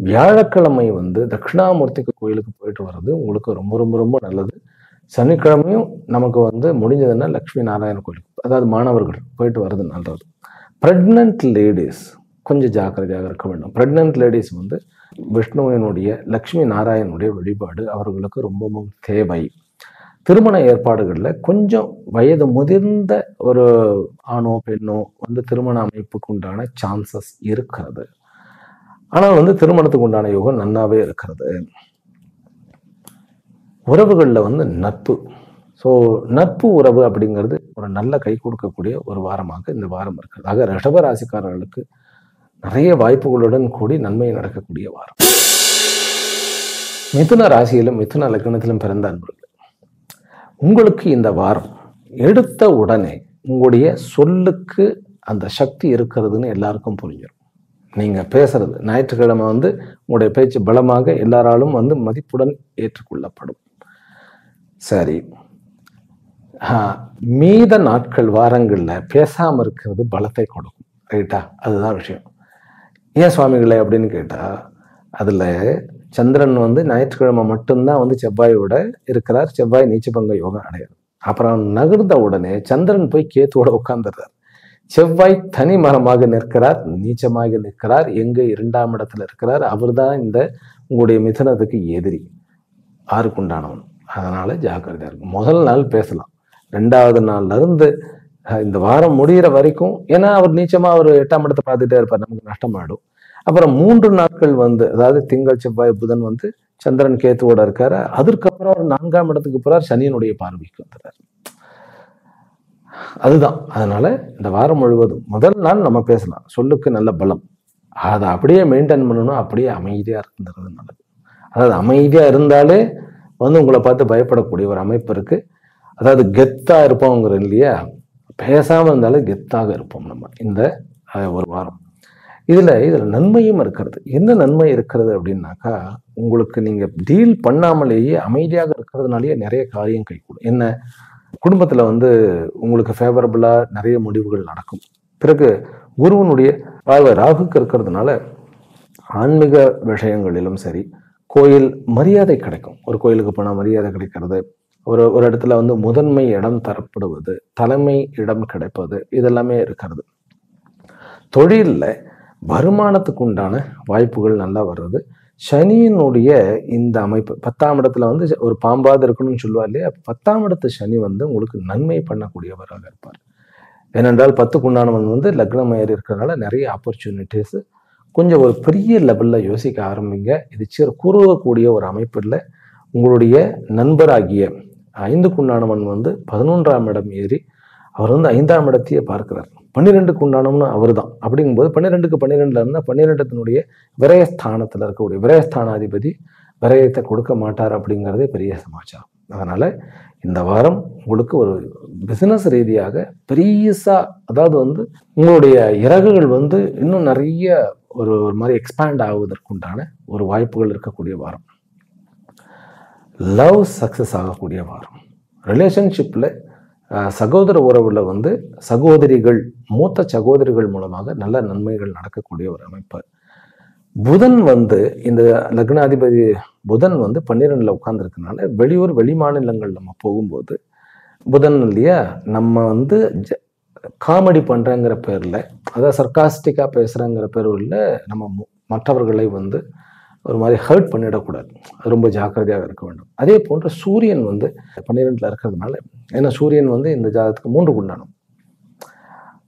வியாழக்கிழமை வந்து தட்சிணாமூர்த்திக்கு கோயிலுக்கு போயிட்டு வர்றது உங்களுக்கு ரொம்ப ரொம்ப ரொம்ப நல்லது. சனிக்கிழமையும் நமக்கு வந்து முடிஞ்சதுன்னா லக்ஷ்மி நாராயண கோயிலுக்கு, அதாவது மாணவர்கள் போயிட்டு வர்றது நல்லது. பிரெக்னன்ட் லேடிஸ் கொஞ்சம் ஜாக்கிரதையாக இருக்க வேண்டும். பிரெக்னன்ட் லேடிஸ் வந்து விஷ்ணுவினுடைய லக்ஷ்மி நாராயணனுடைய வழிபாடு அவர்களுக்கு ரொம்பவும் தேவை. திருமண ஏற்பாடுகள்ல கொஞ்சம் வயது முதிர்ந்த ஒரு ஆணோ பெண்ணோ வந்து திருமண அமைப்புக்கு உண்டான சான்சஸ் இருக்கிறது. ஆனால் வந்து திருமணத்துக்கு உண்டான யோகம் நன்னாவே இருக்கிறது. உறவுகள்ல வந்து நட்பு, ஸோ நட்பு உறவு அப்படிங்கிறது ஒரு நல்ல கை கொடுக்கக்கூடிய ஒரு வாரமாக இந்த வாரம் இருக்கிறது. ஆக ரிஷப ராசிக்காரர்களுக்கு நிறைய வாய்ப்புகளுடன் கூடி நன்மை நடக்கக்கூடிய வாரம். மிதுன ராசியிலும் மிதுன லக்னத்திலும் பிறந்த அன்பர்கள், உங்களுக்கு இந்த வாரம் எடுத்த உடனே உங்களுடைய சொல்லுக்கு அந்த சக்தி இருக்கிறதுன்னு எல்லாருக்கும் புரிஞ்சிடும். நீங்க பேசுறது ஞாயிற்றுக்கிழமை வந்து உங்களுடைய பேச்சு பலமாக எல்லாராலும் வந்து மதிப்புடன் ஏற்றுக்கொள்ளப்படும். சரி, மீத நாட்கள் வாரங்கள்ல பேசாம இருக்கிறது பலத்தை கொடுக்கும். ரைட்டா? அதுதான் விஷயம். ஏன் சுவாமிகளே அப்படின்னு கேட்டா, அதுல சந்திரன் வந்து ஞாயிற்றுக்கிழமை மட்டும்தான் வந்து செவ்வாயோட இருக்கிறார். செவ்வாய் நீச்சபங்க யோகம் அடையாது. அப்புறம் நகர்ந்த உடனே சந்திரன் போய் கேத்துவோட உட்கார்ந்துடுறார். செவ்வாய் தனி மரமாக நிற்கிறார், நீச்சமாக நிற்கிறார். எங்க 2ஆம் இடத்துல இருக்கிறார். அவர் தான் இந்த உங்களுடைய மிதனத்துக்கு எதிரி, 6க்கு உண்டானவன். அதனால ஜாக்கிரதையா இருக்கும். முதல் நாள் பேசலாம், 2வது நாள்ல இருந்து இந்த வாரம் முடிகிற வரைக்கும், ஏன்னா அவர் நீச்சமா அவர் 8ஆம் இடத்தை பார்த்துட்டே இருப்பார், நமக்கு நஷ்டமாயிடும். அப்புறம் 3 நாட்கள் வந்து, அதாவது திங்கள் செவ்வாய் புதன் வந்து சந்திரன் கேத்துவோட இருக்காரு. அதுக்கப்புறம் அவர் 4ஆம் இடத்துக்கு போறார், சனியினுடைய பார்வைக்கு வந்துறாரு. அதுதான். அதனால இந்த வாரம் முழுவதும் முதல் நாள் நம்ம பேசலாம், சொல்லுக்கு நல்ல பலம், அதை அப்படியே மெயின்டைன் பண்ணணும். அப்படியே அமைதியா இருந்தது நல்லது. அதாவது அமைதியா இருந்தாலே வந்து உங்களை பார்த்து பயப்படக்கூடிய ஒரு அமைப்பு இருக்கு. அதாவது கெத்தா இருப்போங்கிற இல்லையா, பேசாம இருந்தாலே கெத்தாக இருப்போம் நம்ம இந்த ஒரு வாரம். இதுல நன்மையும் இருக்கிறது. என்ன நன்மை இருக்கிறது அப்படின்னாக்கா, உங்களுக்கு நீங்க டீல் பண்ணாமலேயே அமைதியாக இருக்கிறதுனாலேயே நிறைய காரியம் கைகூடும். என்ன, குடும்பத்துல வந்து உங்களுக்கு ஃபேவரபிளா நிறைய முடிவுகள் நடக்கும். பிறகு குருவனுடைய பார்வை ராகுக்கு இருக்கிறதுனால ஆன்மீக விஷயங்களிலும் சரி, கோயில் மரியாதை கிடைக்கும். ஒரு கோயிலுக்கு போனா மரியாதை கிடைக்கிறது, ஒரு இடத்துல வந்து முதன்மை இடம் தரப்படுவது, தலைமை இடம் கிடைப்பது, இதெல்லாமே இருக்கிறது. தொழில்ல வருமானத்துக்கு உண்டான வாய்ப்புகள் நல்லா வர்றது. சனியினுடைய இந்த அமைப்பு 10ஆம் இடத்துல வந்து ஒரு பாம்பாவது இருக்கணும்னு சொல்லுவார் இல்லையா, 10ஆம் இடத்து சனி வந்து உங்களுக்கு நன்மை பண்ணக்கூடியவராக இருப்பார். ஏனென்றால் 10க்கு உண்டானவன் வந்து லக்னம் ஏறி இருக்கிறதுனால நிறைய ஆப்பர்ச்சுனிட்டிஸ், கொஞ்சம் ஒரு பெரிய லெவல்ல யோசிக்க ஆரம்பிங்க. இது கூறக்கூடிய ஒரு அமைப்பு இல்லை. உங்களுடைய நண்பராகிய 5க்கு உண்டானவன் வந்து 11ஆம் இடம் ஏறி அவர் வந்து 5ஆம் இடத்தையே பார்க்கிறார். 12க்கு உண்டானவனு அவர் தான். அப்படிங்கும்போது 12க்கு 12ல இருந்தால் 12த்தினுடைய விரயஸ்தானத்தில் இருக்கக்கூடிய விரயஸ்தானாதிபதி விரயத்தை கொடுக்க மாட்டார் அப்படிங்கிறதே பெரிய சமாச்சாரம். அதனால இந்த வாரம் உங்களுக்கு ஒரு பிசினஸ் ரீதியாக பெரியசா, அதாவது வந்து உங்களுடைய இறகுகள் வந்து இன்னும் நிறைய ஒரு மாதிரி எக்ஸ்பேண்ட் ஆகுவதற்குண்டான ஒரு வாய்ப்புகள் இருக்கக்கூடிய வாரம். லவ் சக்சஸ் ஆகக்கூடிய வாரம். ரிலேஷன்ஷிப்ல சகோதர உறவுல வந்து சகோதரிகள், மூத்த சகோதரிகள் மூலமாக நல்ல நன்மைகள் நடக்கக்கூடிய ஒரு அமைப்பு. புதன் வந்து இந்த லக்னாதிபதி புதன் வந்து 12ல உட்கார்ந்துருக்கனால வெளியூர் வெளி மாநிலங்கள் நம்ம போகும்போது புதன் இல்லையா, நம்ம வந்து காமெடி பண்றங்கிற பேர்ல, அதாவது சர்காஸ்டிக்கா பேசுறங்கிற பேர்ல நம்ம மற்றவர்களை வந்து ஒரு மாதிரி ஹர்ட் பண்ணிடக்கூடாது. ரொம்ப ஜாக்கிரதையாக இருக்க வேண்டும். அதே போன்று சூரியன் வந்து 12ல இருக்கிறதுனால, ஏன்னா சூரியன் வந்து இந்த ஜாதகத்துக்கு 3க்கு உண்டானம்,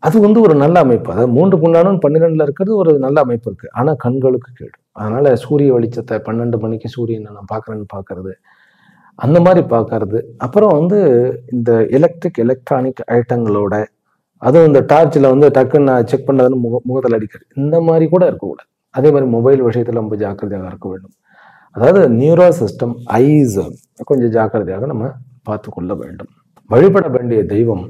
அது வந்து ஒரு நல்ல அமைப்பு. அதாவது 3க்கு உண்டானம் 12ல இருக்கிறது ஒரு நல்ல அமைப்பு இருக்கு. ஆனா கண்களுக்கு கேடு. அதனால சூரிய வெளிச்சத்தை 12 மணிக்கு சூரியனை நான் பார்க்கறேன்னு பார்க்கறது, அந்த மாதிரி பார்க்கறது. அப்புறம் வந்து இந்த எலக்ட்ரானிக் ஐட்டங்களோட, அதுவும் இந்த டார்ச்சில் வந்து டக்குன்னு நான் செக் பண்ணதுன்னு முகத்தில் அடிக்கிறது, இந்த மாதிரி கூட இருக்கக்கூடாது. அதே மாதிரி மொபைல் விஷயத்துல ரொம்ப ஜாக்கிரதையாக இருக்க வேண்டும். அதாவது நியூரோ சிஸ்டம், ஐஸ் கொஞ்சம் ஜாக்கிரதையாக நம்ம பார்த்து கொள்ள வேண்டும். வழிபட வேண்டிய தெய்வம்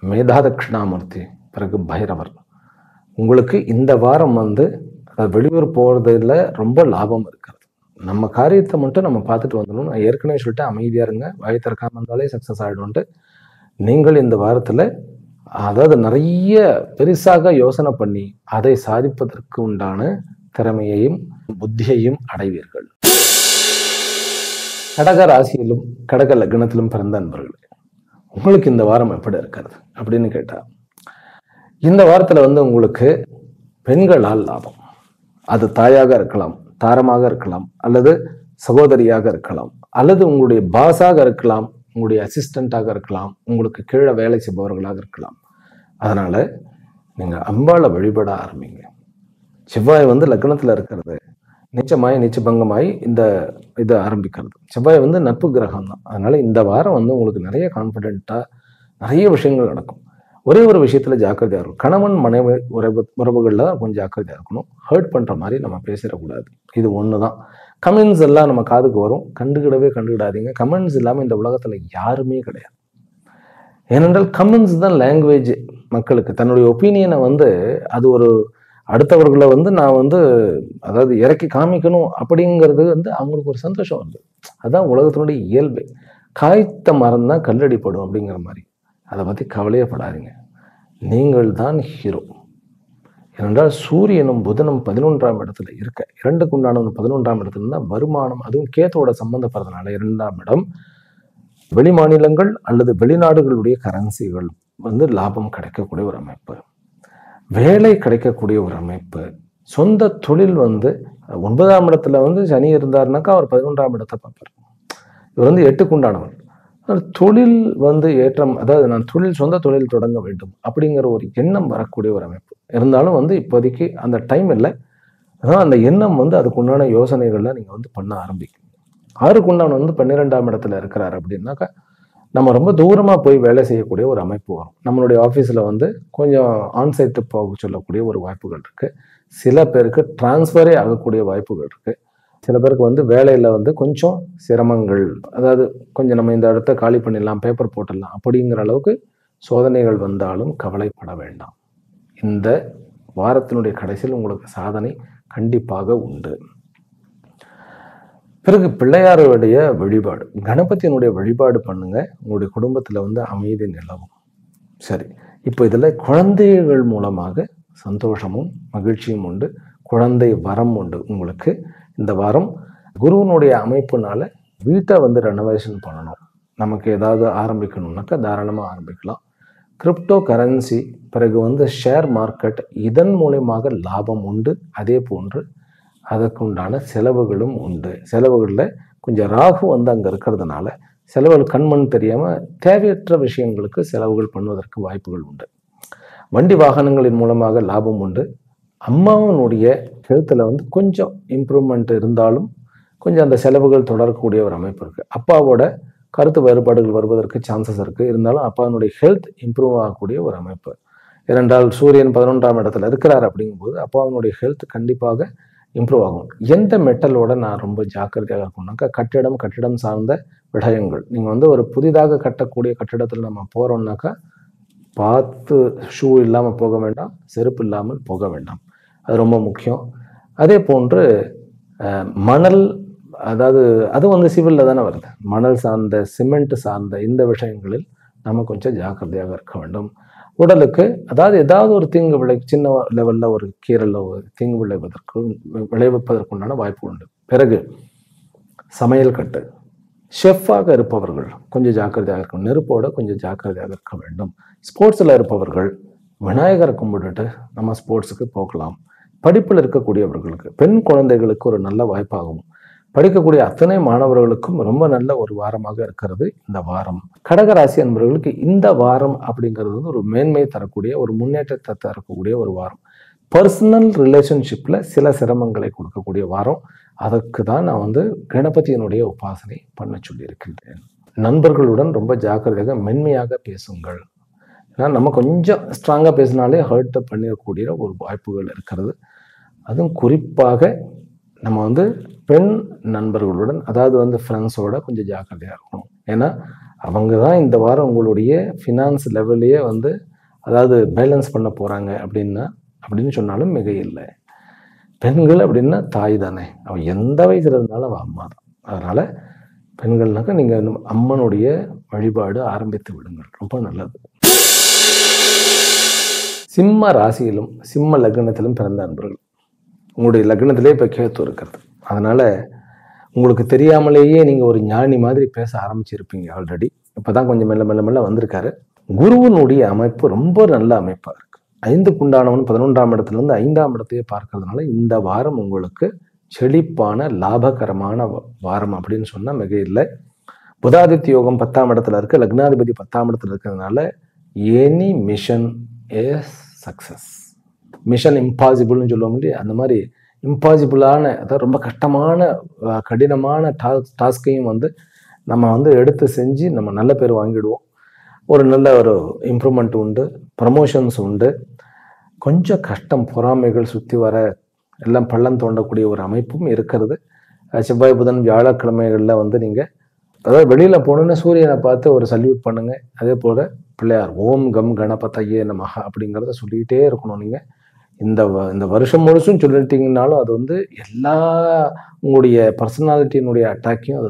மேதாதட்சிணாமூர்த்தி, பிறகு பைரவர். உங்களுக்கு இந்த வாரம் வந்து வெளியூர் போறதுல ரொம்ப லாபம் இருக்கிறது. நம்ம காரியத்தை மட்டும் நம்ம பார்த்துட்டு வந்துடணும். நான் ஏற்கனவே சொல்லிட்டு அமைதியா இருங்க, வாய் திறக்காம இருந்தாலே சக்சஸ் ஆகிடும்ட்டு. நீங்கள் இந்த வாரத்துல அதாவது நிறைய பெருசாக யோசனை பண்ணி அதை சாதிப்பதற்கு உண்டான திறமையையும் புத்தியையும் அடைவீர்கள். கடக ராசியிலும் கடக லக்னத்திலும் பிறந்த அன்பர்களே, உங்களுக்கு இந்த வாரம் எப்படி இருக்கிறது அப்படின்னு கேட்டா, இந்த வாரத்துல வந்து உங்களுக்கு பெண்களால் லாபம். அது தாயாக இருக்கலாம், தாரமாக இருக்கலாம், அல்லது சகோதரியாக இருக்கலாம், அல்லது உங்களுடைய பாஸாக இருக்கலாம், உங்களுடைய அசிஸ்டண்டாக இருக்கலாம், உங்களுக்கு கீழே வேலை செய்பவர்களாக இருக்கலாம். அதனால நீங்க அம்பாளை வழிபட ஆரம்பிங்க. செவ்வாய் வந்து லக்னத்துல இருக்கிறது நீச்சபங்கமாய் இந்த இது ஆரம்பிக்கிறது. செவ்வாய் வந்து நட்பு கிரகம் தான். அதனால இந்த வாரம் வந்து உங்களுக்கு நிறைய கான்ஃபிடென்ட்டா நிறைய விஷயங்கள் நடக்கும். ஒரே ஒரு விஷயத்துல ஜாக்கிரதையா இருக்கும். கணவன் மனைவி உறவுகள்ல தான் கொஞ்சம் ஜாக்கிரதையா இருக்கணும். ஹர்ட் பண்ற மாதிரி நம்ம பேசிடக்கூடாது. இது ஒண்ணுதான். கமெண்ட்ஸ் எல்லாம் நம்ம காதுக்கு வரும், கண்டுக்கிடாதீங்க. கமெண்ட்ஸ் இல்லாம இந்த உலகத்துல யாருமே கிடையாது. ஏனென்றால் கமெண்ட்ஸ் தான் லாங்குவேஜ். மக்களுக்கு தன்னுடைய ஒப்பீனியனை வந்து அது ஒரு அடுத்தவர்களை வந்து நான் வந்து அதாவது இறக்கி காமிக்கணும் அப்படிங்கிறது வந்து அவங்களுக்கு ஒரு சந்தோஷம் வருது. அதுதான் உலகத்தினுடைய இயல்பு. காய்த்த மரம் தான் கல்லடிப்படும் அப்படிங்கிற மாதிரி. அதை பற்றி கவலையே படாதீங்க. நீங்கள் தான் ஹீரோ. ஏனென்றால் சூரியனும் புதனும் 11ஆம் இடத்துல இருக்க, 2க்கு உண்டானவன் 11ஆம் இடத்துல இருந்தால் வருமானம், அதுவும் கேத்தோட சம்பந்தப்படுறதுனால 2ஆம் இடம் வெளி மாநிலங்கள் அல்லது வெளிநாடுகளுடைய கரன்சிகள் வந்து லாபம் கிடைக்கக்கூடிய ஒரு அமைப்பு, வேலை கிடைக்கக்கூடிய ஒரு அமைப்பு, சொந்த தொழில் வந்து 9ஆம் இடத்துல வந்து சனி இருந்தாருனாக்கா அவர் 11ஆம் இடத்தை பார்ப்பார். இவர் வந்து 8க்கு உண்டானவர். தொழில் வந்து ஏற்றம், அதாவது நான் சொந்த தொழில் தொடங்க வேண்டும் அப்படிங்கிற ஒரு எண்ணம் வரக்கூடிய ஒரு அமைப்பு இருந்தாலும் வந்து இப்போதைக்கு அந்த டைம் இல்லை. அதான் அந்த எண்ணம் வந்து அதுக்கு உண்டான யோசனைகள்லாம் நீங்கள் வந்து பண்ண ஆரம்பிக்கும். 6க்கு உண்டான வந்து 12ஆம் இடத்துல இருக்கிறார் அப்படின்னாக்கா நம்ம ரொம்ப தூரமாக போய் வேலை செய்யக்கூடிய ஒரு அமைப்பு வரும். நம்மளுடைய ஆஃபீஸில் வந்து கொஞ்சம் ஆன்சைட்டு போக சொல்லக்கூடிய ஒரு வாய்ப்புகள் இருக்குது. சில பேருக்கு டிரான்ஸ்ஃபரே ஆகக்கூடிய வாய்ப்புகள் இருக்குது. சில பேருக்கு வந்து வேலையில் வந்து கொஞ்சம் சிரமங்கள், அதாவது கொஞ்சம் நம்ம இந்த இடத்த காலி பண்ணிடலாம், பேப்பர் போட்டுடலாம் அப்படிங்கிற அளவுக்கு சோதனைகள் வந்தாலும் கவலைப்பட வேண்டாம். இந்த வாரத்தினுடைய கடைசியில் உங்களுக்கு சாதனை கண்டிப்பாக உண்டு. பிறகு பிள்ளையாருடைய வழிபாடு, கணபதியினுடைய வழிபாடு பண்ணுங்க. உங்களுடைய குடும்பத்தில் வந்து அமைதி நிலவும். சரி, இப்போ இதில் குழந்தைகள் மூலமாக சந்தோஷமும் மகிழ்ச்சியும் உண்டு, குழந்தை வரம் உண்டு. உங்களுக்கு இந்த வாரம் குருவனுடைய அமைப்புனால வீட்டை வந்து ரெனோவேஷன் பண்ணணும், நமக்கு ஏதாவது ஆரம்பிக்கணும்னாக்கா தாராளமாக ஆரம்பிக்கலாம். கிரிப்டோ கரன்சி, பிறகு வந்து ஷேர் மார்க்கெட், இதன் மூலமாக லாபம் உண்டு. அதே போன்று அதற்குண்டான செலவுகளும் உண்டு. செலவுகளில் கொஞ்சம் ராகு வந்து அங்கே இருக்கிறதுனால செலவுகள் கண்மண் தெரியாமல் தேவையற்ற விஷயங்களுக்கு செலவுகள் பண்ணுவதற்கு வாய்ப்புகள் உண்டு. வண்டி வாகனங்களின் மூலமாக லாபம் உண்டு. அம்மாவனுடைய ஹெல்த்தில் வந்து கொஞ்சம் இம்ப்ரூவ்மெண்ட் இருந்தாலும் கொஞ்சம் அந்த செலவுகள் தொடரக்கூடிய ஒரு அமைப்பு இருக்குது. அப்பாவோட கருத்து வேறுபாடுகள் வருவதற்கு சான்சஸ் இருக்குது. இருந்தாலும் அப்பாவினுடைய ஹெல்த் இம்ப்ரூவ் ஆகக்கூடிய ஒரு அமைப்பு. ஏனென்றால் சூரியன் 11ஆம் இடத்துல இருக்கிறார் அப்படிங்கும்போது அப்பாவினுடைய ஹெல்த் கண்டிப்பாக இம்ப்ரூவ் ஆகும். எந்த மெட்டலோட நான் ரொம்ப ஜாக்கிரதையாக இருக்கணும்னாக்கா கட்டிடம் சார்ந்த விடயங்கள். நீங்கள் வந்து ஒரு புதிதாக கட்டக்கூடிய கட்டிடத்தில் நம்ம போகிறோம்னாக்கா பார்த்து ஷூ இல்லாமல் போக வேண்டாம், செருப்பு இல்லாமல் போக வேண்டாம். அது ரொம்ப முக்கியம். அதே போன்று மணல், அதாவது அது வந்து சிவிலில் தானே வருது. மணல் சார்ந்த, சிமெண்ட் சார்ந்த இந்த விஷயங்களில் நம்ம கொஞ்சம் ஜாக்கிரதையாக இருக்க வேண்டும். உடலுக்கு அதாவது ஏதாவது ஒரு தீங்கு சின்ன லெவலில் ஒரு கீரலில் ஒரு தீங்கு விளைவிப்பதற்குண்டான வாய்ப்பு உண்டு. பிறகு சமையல் கட்டு, ஷெஃப்பாக இருப்பவர்கள் கொஞ்சம் ஜாக்கிரதையாக இருக்கணும். நெருப்போட கொஞ்சம் ஜாக்கிரதையாக இருக்க வேண்டும். ஸ்போர்ட்ஸில் இருப்பவர்கள் விநாயகரை கும்பிட்டுட்டு நம்ம ஸ்போர்ட்ஸுக்கு போகலாம். படிப்பில் இருக்கக்கூடியவர்களுக்கு, பெண் குழந்தைகளுக்கு ஒரு நல்ல வாய்ப்பாகும். படிக்கக்கூடிய அத்தனை மாணவர்களுக்கும் ரொம்ப நல்ல ஒரு வாரமாக இருக்கிறது இந்த வாரம். கடகராசி என்பவர்களுக்கு இந்த வாரம் அப்படிங்கிறது வந்து ஒரு மேன்மை தரக்கூடிய, ஒரு முன்னேற்றத்தை தரக்கூடிய ஒரு வாரம். பர்சனல் ரிலேஷன்ஷிப்பில் சில சிரமங்களை கொடுக்கக்கூடிய வாரம். அதற்கு தான் நான் வந்து கணபதியினுடைய உபாசனை பண்ண சொல்லியிருக்கின்றேன். நண்பர்களுடன் ரொம்ப ஜாக்கிரதையாக மென்மையாக பேசுங்கள். ஏன்னா நம்ம கொஞ்சம் ஸ்ட்ராங்காக பேசினாலே ஹர்ட் பண்ணிடக்கூடிய ஒரு வாய்ப்புகள் இருக்கிறது. அதுவும் குறிப்பாக நம்ம வந்து பெண் நண்பர்களுடன், அதாவது வந்து ஃப்ரெண்ட்ஸோட கொஞ்சம் ஜாக்கிரதையாக இருக்கணும். ஏன்னா அவங்க தான் இந்த வாரம் உங்களுடைய ஃபினான்ஸ் லெவல்லையே வந்து அதாவது பேலன்ஸ் பண்ண போகிறாங்க அப்படின்னு சொன்னாலும் மிக இல்லை. பெண்கள் அப்படின்னா தாய் தானே, அவள் எந்த வயசுல இருந்தாலும் அவள் அம்மா தான். அதனால் பெண்கள்னாக்கா நீங்கள் அம்மனுடைய வழிபாடு ஆரம்பித்து விடுங்கள், ரொம்ப நல்லது. சிம்ம ராசியிலும் சிம்ம லக்னத்திலும் பிறந்த நண்பர்கள், உங்களுடைய லக்னத்திலே இப்போ கேத்து இருக்கிறது. அதனால் உங்களுக்கு தெரியாமலேயே நீங்கள் ஒரு ஞானி மாதிரி பேச ஆரம்பிச்சிருப்பீங்க ஆல்ரெடி. இப்போ தான் கொஞ்சம் மெல்ல மெல்ல மெல்ல வந்திருக்காரு. குருவனுடைய அமைப்பு ரொம்ப நல்ல அமைப்பாக இருக்குது. 5க்கு உண்டானவன் 11ஆம் இடத்துலேருந்து 5ஆம் இடத்தையே பார்க்கறதுனால இந்த வாரம் உங்களுக்கு செழிப்பான லாபகரமான வாரம் அப்படின்னு சொன்னால் மிக இல்லை. புதாதித்ய யோகம் 10ஆம் இடத்துல இருக்குது, லக்னாதிபதி 10ஆம் இடத்துல இருக்கிறதுனால any mission is success. Mission இம்பாசிபிள்னு சொல்லுவோம் இல்லையா, அந்த மாதிரி இம்பாசிபிளான, அதாவது ரொம்ப கஷ்டமான கடினமான டாஸ்கையும் வந்து நம்ம வந்து எடுத்து செஞ்சு நம்ம நல்ல பேர் வாங்கிடுவோம். ஒரு நல்ல ஒரு இம்ப்ரூவ்மெண்ட் உண்டு, ப்ரமோஷன்ஸ் உண்டு. கொஞ்சம் கஷ்டம், பொறாமைகள் சுற்றி வர, எல்லாம் பள்ளம் தோண்டக்கூடிய ஒரு அமைப்பும் இருக்கிறது. செவ்வாய் புதன் வியாழக்கிழமைகளில் வந்து நீங்கள் அதாவது வெளியில் போகணுன்னு சூரியனை பார்த்து ஒரு சல்யூட் பண்ணுங்க. அதே போல் பிள்ளையார் ஓம் கம் கணபதையே நமஹ அப்படிங்கிறத சொல்லிக்கிட்டே இருக்கணும். நீங்கள் இந்த வருஷம் முழுசும் சொல்லிட்டீங்கன்னாலும் அது வந்து எல்லா உங்களுடைய பர்சனாலிட்டியினுடைய அட்டாக்கையும்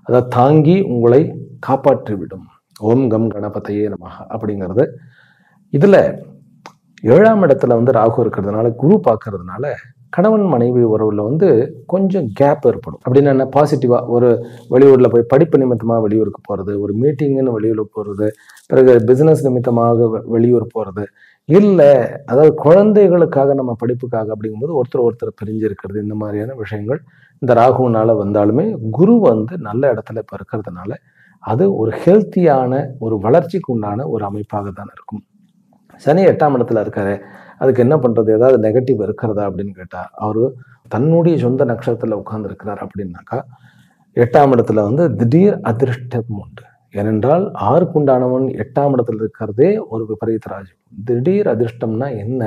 அதை தாங்கி உங்களை காப்பாற்றி விடும். ஓம் கம் கணபதையே நமஹ அப்படிங்கிறது. இதுல 7ஆம் இடத்துல வந்து ராகு இருக்கிறதுனால, குரு பார்க்கறதுனால கணவன் மனைவி உறவுல வந்து கொஞ்சம் கேப் ஏற்படும். அப்படின்னு என்ன, பாசிட்டிவா ஒரு வெளியூர்ல போய் படிப்பு நிமித்தமா வெளியூருக்கு போறது, ஒரு மீட்டிங்னு வெளியூர் போறது, பிறகு பிசினஸ் நிமித்தமாக வெளியூர் போறது, இல்ல அதாவது குழந்தைகளுக்காக நம்ம படிப்புக்காக அப்படிங்கும்போது ஒருத்தர் பிரிஞ்சு இருக்கிறது, இந்த மாதிரியான விஷயங்கள் இந்த ராகுனால வந்தாலுமே குரு வந்து நல்ல இடத்துல இப்ப இருக்கிறதுனால அது ஒரு ஹெல்த்தியான ஒரு வளர்ச்சிக்கு உண்டான ஒரு அமைப்பாக தான் இருக்கும். சனி 8ஆம் இடத்துல இருக்காரு, அதுக்கு என்ன பண்றது, ஏதாவது நெகட்டிவ் இருக்கிறதா அப்படின்னு கேட்டா, அவரு தன்னுடைய சொந்த நட்சத்திரத்துல உட்கார்ந்து இருக்கிறார் அப்படின்னாக்கா 8ஆம் இடத்துல வந்து திடீர் அதிர்ஷ்டம் உண்டு. ஏனென்றால் 6க்கு உண்டானவன் 8ஆம் இடத்துல இருக்கிறதே ஒரு விபரீத ராஜு. திடீர் அதிர்ஷ்டம்னா என்ன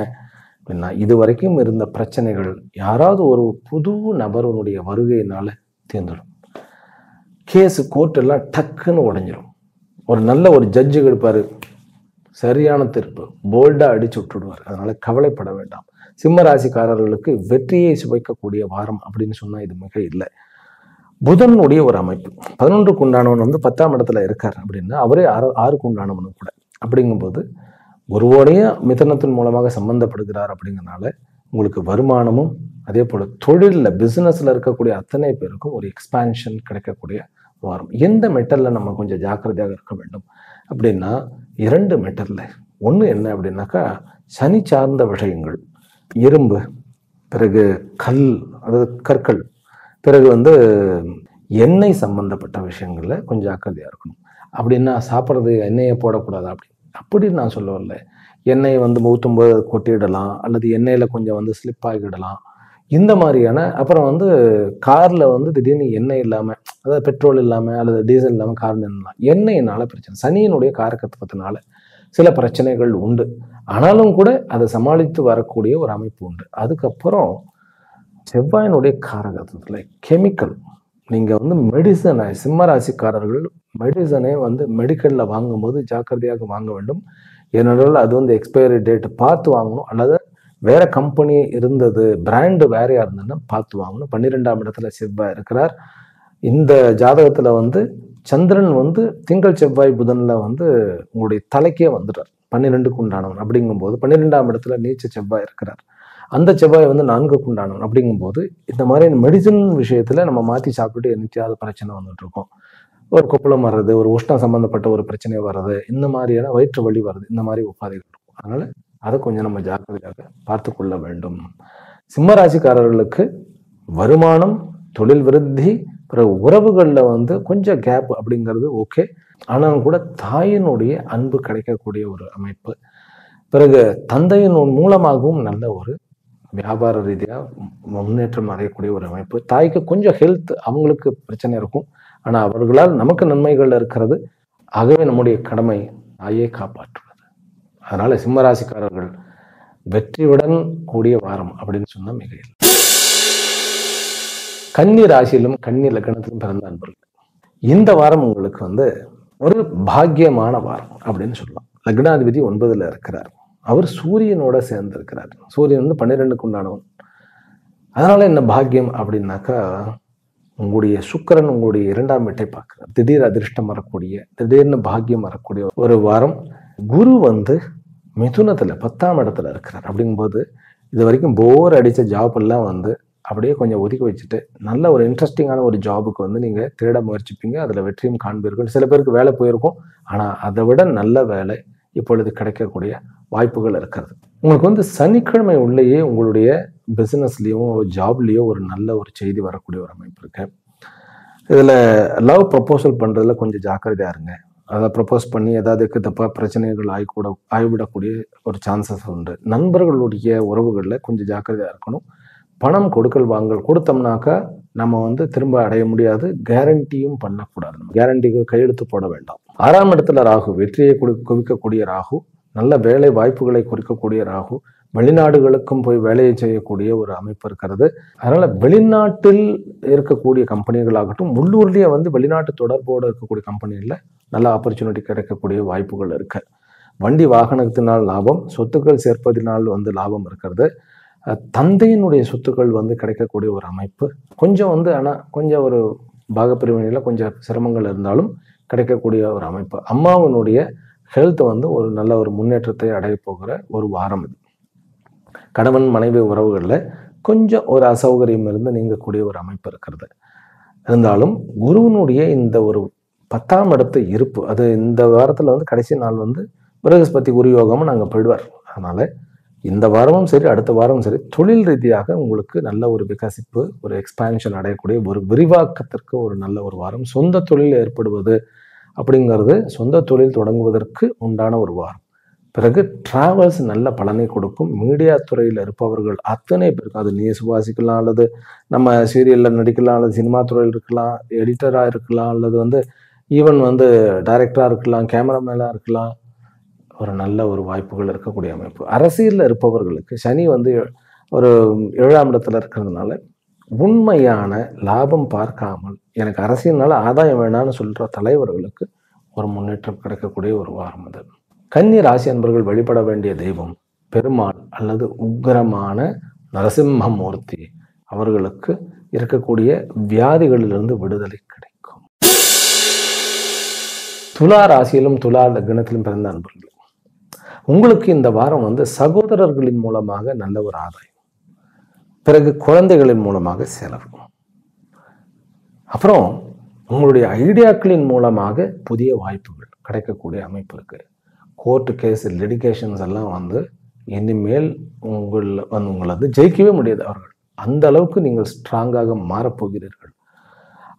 அப்படின்னா, இதுவரைக்கும் இருந்த பிரச்சனைகள் யாராவது ஒரு புது நபருடைய வருகையினால தீர்ந்துடும். கேஸ் கோர்ட் எல்லாம் டக்குன்னு உடைஞ்சிடும். ஒரு நல்ல ஒரு ஜட்ஜு இருப்பாரு, சரியான தீர்ப்பு போல்டா அடிச்சு விட்டுடுவார். அதனால கவலைப்பட வேண்டாம். சிம்ம ராசிக்காரர்களுக்கு வெற்றியை சுவைக்கக்கூடிய வாரம் அப்படின்னு சொன்னா இது மிக இல்லை. புதனுடைய ஒரு அமைப்பு 11க்கு உண்டானவன் வந்து 10ஆம் இடத்துல இருக்கார் அப்படின்னா அவரே 6க்கு உண்டானவனும் கூட. அப்படிங்கும்போது குருவோடைய மிதனத்தின் மூலமாக சம்பந்தப்படுகிறார். அப்படிங்கிறனால உங்களுக்கு வருமானமும் அதே போல தொழில்ல பிசினஸ்ல இருக்கக்கூடிய அத்தனை பேருக்கும் ஒரு எக்ஸ்பான்ஷன் கிடைக்கக்கூடிய வாரம். எந்த மெட்டல்ல நம்ம கொஞ்சம் ஜாக்கிரதையாக இருக்க வேண்டும் அப்படின்னா 2 மெட்டல்ல. ஒண்ணு என்ன அப்படின்னாக்கா சனி சார்ந்த விஷயங்கள், இரும்பு, பிறகு கல் அதாவது கற்கள், பிறகு வந்து எண்ணெய் சம்பந்தப்பட்ட விஷயங்கள்ல கொஞ்சம் ஜாக்கிரதையா இருக்கணும். அப்படின்னா சாப்பிட்றது எண்ணெயை போடக்கூடாது அப்படின்னு நான் சொல்ல வரல. எண்ணெயை வந்து ஊற்றும்போது கொட்டிடலாம், அல்லது எண்ணெயில கொஞ்சம் வந்து ஸ்லிப் ஆகிடலாம், இந்த மாதிரியான. அப்புறம் வந்து கார்ல வந்து திடீர்னு எண்ணெய் இல்லாம, அதாவது பெட்ரோல் இல்லாம அல்லது டீசல் இல்லாம கார் நின்றலாம். எண்ணெயினால பிரச்சனை, சனியினுடைய காரகத்துவத்தினால சில பிரச்சனைகள் உண்டு. ஆனாலும் கூட அதை சமாளித்து வரக்கூடிய ஒரு அமைப்பு உண்டு. அதுக்கப்புறம் செவ்வாயினுடைய காரகத்துவத்துல கெமிக்கல், நீங்க வந்து மெடிசனை, சிம்ம ராசிக்காரர்கள் மெடிசனே வந்து மெடிக்கல்ல வாங்கும்போது ஜாக்கிரதையாக வாங்க வேண்டும். ஏனென்றால் அது வந்து எக்ஸ்பைரி டேட் பார்த்து வாங்கணும், அல்லது வேற கம்பெனி இருந்தது, பிராண்டு வேறையா இருந்ததுன்னா பார்த்து வாங்கணும். 12ஆம் இடத்துல செவ்வாய் இருக்கிறார். இந்த ஜாதகத்துல வந்து சந்திரன் வந்து திங்கள் செவ்வாய் புதன்ல வந்து உங்களுடைய தலைக்கே வந்துட்டார், 12க்கு உண்டானவன். அப்படிங்கும்போது 12ஆம் இடத்துல நீச்ச செவ்வாய் இருக்கிறார். அந்த செவ்வாய் வந்து 4க்கு உண்டானவன். அப்படிங்கும்போது இந்த மாதிரி மெடிசன் விஷயத்துல நம்ம மாத்தி சாப்பிட்டுட்டு என்னைக்காவது பிரச்சனை வந்துட்டு இருக்கோம். ஒரு கொப்பளம் வர்றது, ஒரு உஷ்ணம் சம்பந்தப்பட்ட ஒரு பிரச்சனை வர்றது, இந்த மாதிரியான வயிற்று வலி வர்றது, இந்த மாதிரி உபாதைகள் இருக்கும். அதனால அதை கொஞ்சம் நம்ம ஜாக்கிரதையாக பார்த்து கொள்ள வேண்டும். சிம்ம ராசிக்காரர்களுக்கு வருமானம், தொழில் விருத்தி, பிறகு உறவுகள்ல வந்து கொஞ்சம் கேப் அப்படிங்கிறது ஓகே. ஆனாலும் கூட தாயினுடைய அன்பு கிடைக்கக்கூடிய ஒரு அமைப்பு, பிறகு தந்தையின் மூலமாகவும் நல்ல ஒரு வியாபார ரீதியா முன்னேற்றம் அடையக்கூடிய ஒரு அமைப்பு. தாய்க்கு கொஞ்சம் ஹெல்த், அவங்களுக்கு பிரச்சனை இருக்கும், ஆனா அவர்களால் நமக்கு நன்மைகள் இருக்கிறது. ஆகவே நம்முடைய கடமை தாயை காப்பாற்றுவது. அதனால சிம்மராசிக்காரர்கள் வெற்றியுடன் கூடிய வாரம் அப்படின்னு சொன்னா மிக இல்லை. கன்னி ராசியிலும் கன்னி லக்னத்திலும் பிறந்த அன்பர்கள், இந்த வாரம் உங்களுக்கு வந்து ஒரு பாக்கியமான வாரம் அப்படின்னு சொல்லலாம். லக்னாதிபதி 9ல இருக்கிறார், அவர் சூரியனோட சேர்ந்து இருக்கிறார். சூரியன் வந்து 12க்கு உண்டானவன். அதனால என்ன பாக்கியம் அப்படின்னாக்கா, உங்களுடைய சுக்கிரன் உங்களுடைய 2ஆம் வீட்டை பார்க்கிறார். திடீர் அதிர்ஷ்டம் வரக்கூடிய, திடீர்னு பாக்கியம் வரக்கூடிய ஒரு வாரம். குரு வந்து மிதுனத்துல 10ஆம் இடத்துல இருக்கிறார். அப்படிங்கும்போது இது வரைக்கும் போர் அடிச்ச ஜாப் எல்லாம் வந்து அப்படியே கொஞ்சம் ஒதுக்கி வச்சுட்டு நல்ல ஒரு இன்ட்ரெஸ்டிங்கான ஒரு ஜாபுக்கு வந்து நீங்க தேட முயற்சிப்பீங்க. அதுல வெற்றியும் காண்பீர்கள். சில பேருக்கு வேலை போயிருக்கும், ஆனா அதை விட நல்ல வேலை இப்பொழுது கிடைக்கக்கூடிய வாய்ப்புகள் இருக்கிறது. உங்களுக்கு வந்து சனிக்கிழமை உள்ளேயே உங்களுடைய பிசினஸ்லயும் ஜாப்லயோ ஒரு நல்ல ஒரு செய்தி வரக்கூடிய ஒரு அமைப்பு இருக்கு. இதுல லவ் ப்ரப்போசல் பண்றதுல கொஞ்சம் ஜாக்கிரதையா இருங்க. அதை ப்ரப்போஸ் பண்ணி ஏதாவது தப்பா பிரச்சனைகள் ஆகிவிடக்கூடிய ஒரு சான்சஸ் உண்டு. நண்பர்களுடைய உறவுகளில் கொஞ்சம் ஜாக்கிரதையா இருக்கணும். பணம் கொடுக்கல் வாங்கல் கொடுத்தோம்னாக்கா நம்ம வந்து திரும்ப அடைய முடியாது. கேரண்டியும் பண்ணக்கூடாது. கேரண்டிக்கு கையெழுத்து போட வேண்டாம். 6ஆம் இடத்துல ராகு, வெற்றியை குவிக்கக்கூடிய ராகு, நல்ல வேலை வாய்ப்புகளை குறிக்கக்கூடிய ராகு, வெளிநாடுகளுக்கும் போய் வேலையை செய்யக்கூடிய ஒரு அமைப்பு இருக்கிறது. அதனால வெளிநாட்டில் இருக்கக்கூடிய கம்பெனிகளாகட்டும், உள்ளூர்லயே வந்து வெளிநாட்டு தொடர்போடு இருக்கக்கூடிய கம்பெனிகளில் நல்ல ஆப்பர்ச்சுனிட்டி கிடைக்கக்கூடிய வாய்ப்புகள் இருக்கு. வண்டி வாகனத்தினால் லாபம், சொத்துக்கள் சேர்ப்பதினால் லாபம் இருக்கிறது. தந்தையினுடைய சொத்துக்கள் கிடைக்கக்கூடிய ஒரு அமைப்பு. கொஞ்சம் ஆனால் கொஞ்சம் ஒரு பாகப்பிரிவினையில் கொஞ்சம் சிரமங்கள் இருந்தாலும் கிடைக்கக்கூடிய ஒரு அமைப்பு. அம்மாவினுடைய ஹெல்த் ஒரு நல்ல ஒரு முன்னேற்றத்தை அடைய போகிற ஒரு வாரம் இது. கணவன் மனைவி உறவுகளில் கொஞ்சம் ஒரு அசௌகரியம் இருந்து நீங்கக்கூடிய ஒரு அமைப்பு இருக்கிறது. இருந்தாலும் குருவினுடைய இந்த ஒரு 10ஆம் இடத்து இருப்பு, அது இந்த வாரத்தில் கடைசி நாள் பிரகஸ்பதி குரு யோகமும் நாங்கள் போயிடுவார். அதனால இந்த வாரமும் சரி அடுத்த வாரமும் சரி தொழில் ரீதியாக உங்களுக்கு நல்ல ஒரு விகசிப்பு, ஒரு எக்ஸ்பான்ஷன் அடையக்கூடிய ஒரு விரிவாக்கத்திற்கு ஒரு நல்ல ஒரு வாரம். சொந்த தொழில் ஏற்படுவது அப்படிங்கிறது சொந்த தொழில் தொடங்குவதற்கு உண்டான ஒரு வாரம். பிறகு டிராவல்ஸ் நல்ல பலனை கொடுக்கும். மீடியா துறையில் இருப்பவர்கள் அத்தனை பேருக்கு, அது நியூஸ் வாசிக்கலாம், அல்லது நம்ம சீரியலில் நடிக்கலாம், அல்லது சினிமா துறையில் இருக்கலாம், எடிட்டராக இருக்கலாம், அல்லது ஈவன் டைரக்டராக இருக்கலாம், கேமராமேனாக இருக்கலாம், ஒரு நல்ல ஒரு வாய்ப்புகள் இருக்கக்கூடிய அமைப்பு. அரசியலில் இருப்பவர்களுக்கு சனி ஒரு 7ஆம் இடத்துல இருக்கிறதுனால உண்மையான லாபம் பார்க்காமல் எனக்கு அரசியல்னால ஆதாயம் வேணான்னு சொல்கிற தலைவர்களுக்கு ஒரு முன்னேற்றம் கிடைக்கக்கூடிய ஒரு வாரம் அது. கன்னி ராசி அன்பர்கள் வழிபட வேண்டிய தெய்வம் பெருமாள் அல்லது உக்கிரமான நரசிம்மமூர்த்தி. அவர்களுக்கு இருக்கக்கூடிய வியாதிகளிலிருந்து விடுதலை கிடைக்கும். துலா ராசியிலும் துலா லக்னத்திலும் பிறந்த அன்பர்கள், உங்களுக்கு இந்த வாரம் சகோதரர்களின் மூலமாக நல்ல ஒரு ஆதாயம், பிறகு குழந்தைகளின் மூலமாக செலவு, அப்புறம் உங்களுடைய ஐடியாக்களின் மூலமாக புதிய வாய்ப்புகள் கிடைக்கக்கூடிய அமைப்பு இருக்கு. கோர்ட்டு கேஸ் லிடிகேஷன்ஸ் எல்லாம் இனிமேல் உங்களை ஜெயிக்கவே முடியாது. அவர்கள் அந்த அளவுக்கு நீங்கள் ஸ்ட்ராங்காக மாறப்போகிறீர்கள்.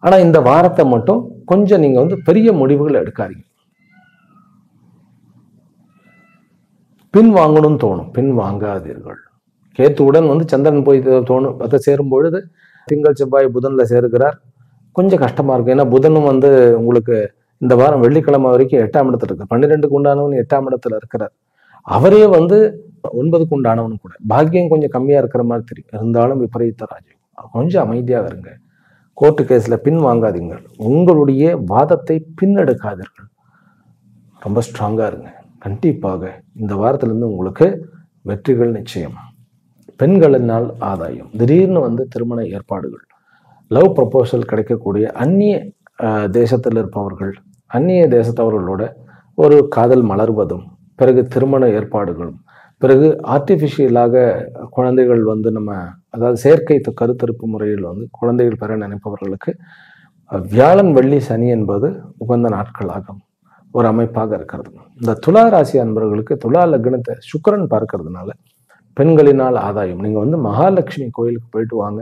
ஆனால் இந்த வாரத்தை மட்டும் கொஞ்சம் நீங்கள் பெரிய முடிவுகள் எடுக்காதீங்க. பின் வாங்கணும்னு தோணும், பின் வாங்காதீர்கள். கேத்துவுடன் சந்திரன் போய் தோணும், அதை சேரும் பொழுது திங்கள் செவ்வாய் புதன்ல சேருகிறார். கொஞ்சம் கஷ்டமா இருக்கும். ஏன்னா புதனும் உங்களுக்கு இந்த வாரம் வெள்ளிக்கிழமை வரைக்கும் 8ஆம் இடத்துல இருக்கு. 12க்கு உண்டானவன் 8ஆம் இடத்துல இருக்கிறார். அவரே 9க்கு உண்டானவனு கூட. பாக்கியம் கொஞ்சம் கம்மியா இருக்கிற மாதிரி தெரியும். இருந்தாலும் விபரீத ராஜ்யம். கொஞ்சம் அமைதியாக இருங்க. கோர்ட்டு கேஸ்ல பின் வாங்காதீங்கள். உங்களுடைய வாதத்தை பின்னெடுக்காதீர்கள். ரொம்ப ஸ்ட்ராங்கா இருங்க. கண்டிப்பாக இந்த வாரத்திலிருந்து உங்களுக்கு வெற்றிகள் நிச்சயம். பெண்களினால் ஆதாயம், திடீர்னு திருமண ஏற்பாடுகள், லவ் ப்ரப்போசல் கிடைக்கக்கூடிய, அந்நிய தேசத்தில் இருப்பவர்கள் அந்நிய தேசத்தவர்களோட ஒரு காதல் மலர்வதும், பிறகு திருமண ஏற்பாடுகளும், பிறகு ஆர்டிஃபிஷியலாக குழந்தைகள் நம்ம அதாவது செயற்கை கருத்தரிப்பு முறையில் குழந்தைகள் பெற நினைப்பவர்களுக்கு வியாழன் வெள்ளி சனி என்பது உகந்த நாட்களாகும் ஒரு அமைப்பாக இருக்கிறது. இந்த துலா ராசி அன்பர்களுக்கு துலா லக்னத்தை சுக்கிரன் பார்க்கறதுனால பெண்களினால் ஆதாயம். நீங்க மகாலட்சுமி கோயிலுக்கு போயிட்டு வாங்க,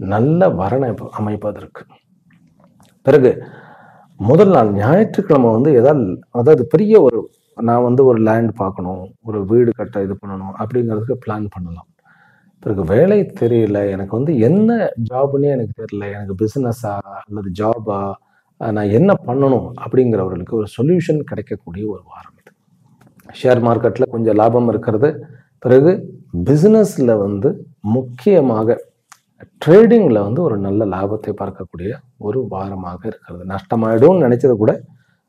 நல்ல வரண அமைப்பதற்கு. பிறகு முதல் நாள் ஞாயிற்றுக்கிழமை அதாவது பெரிய ஒரு நான் ஒரு லேண்ட் பார்க்கணும், ஒரு வீடு கட்ட இது பண்ணணும் அப்படிங்கிறதுக்கு பிளான் பண்ணலாம். பிறகு வேலை தெரியல, எனக்கு என்ன ஜாப்னே எனக்கு தெரியல, எனக்கு பிஸ்னஸா அல்லது ஜாபா, நான் என்ன பண்ணணும் அப்படிங்கிறவர்களுக்கு ஒரு சொல்யூஷன் கிடைக்கக்கூடிய ஒரு வாரம் இது. ஷேர் மார்க்கெட்டில் கொஞ்சம் லாபம் இருக்கிறது. பிறகு பிஸ்னஸில் முக்கியமாக ட்ரேடிங்கில் ஒரு நல்ல லாபத்தை பார்க்கக்கூடிய ஒரு வாரமாக இருக்கிறது. நஷ்டமாயிடும்னு நினைச்சது கூட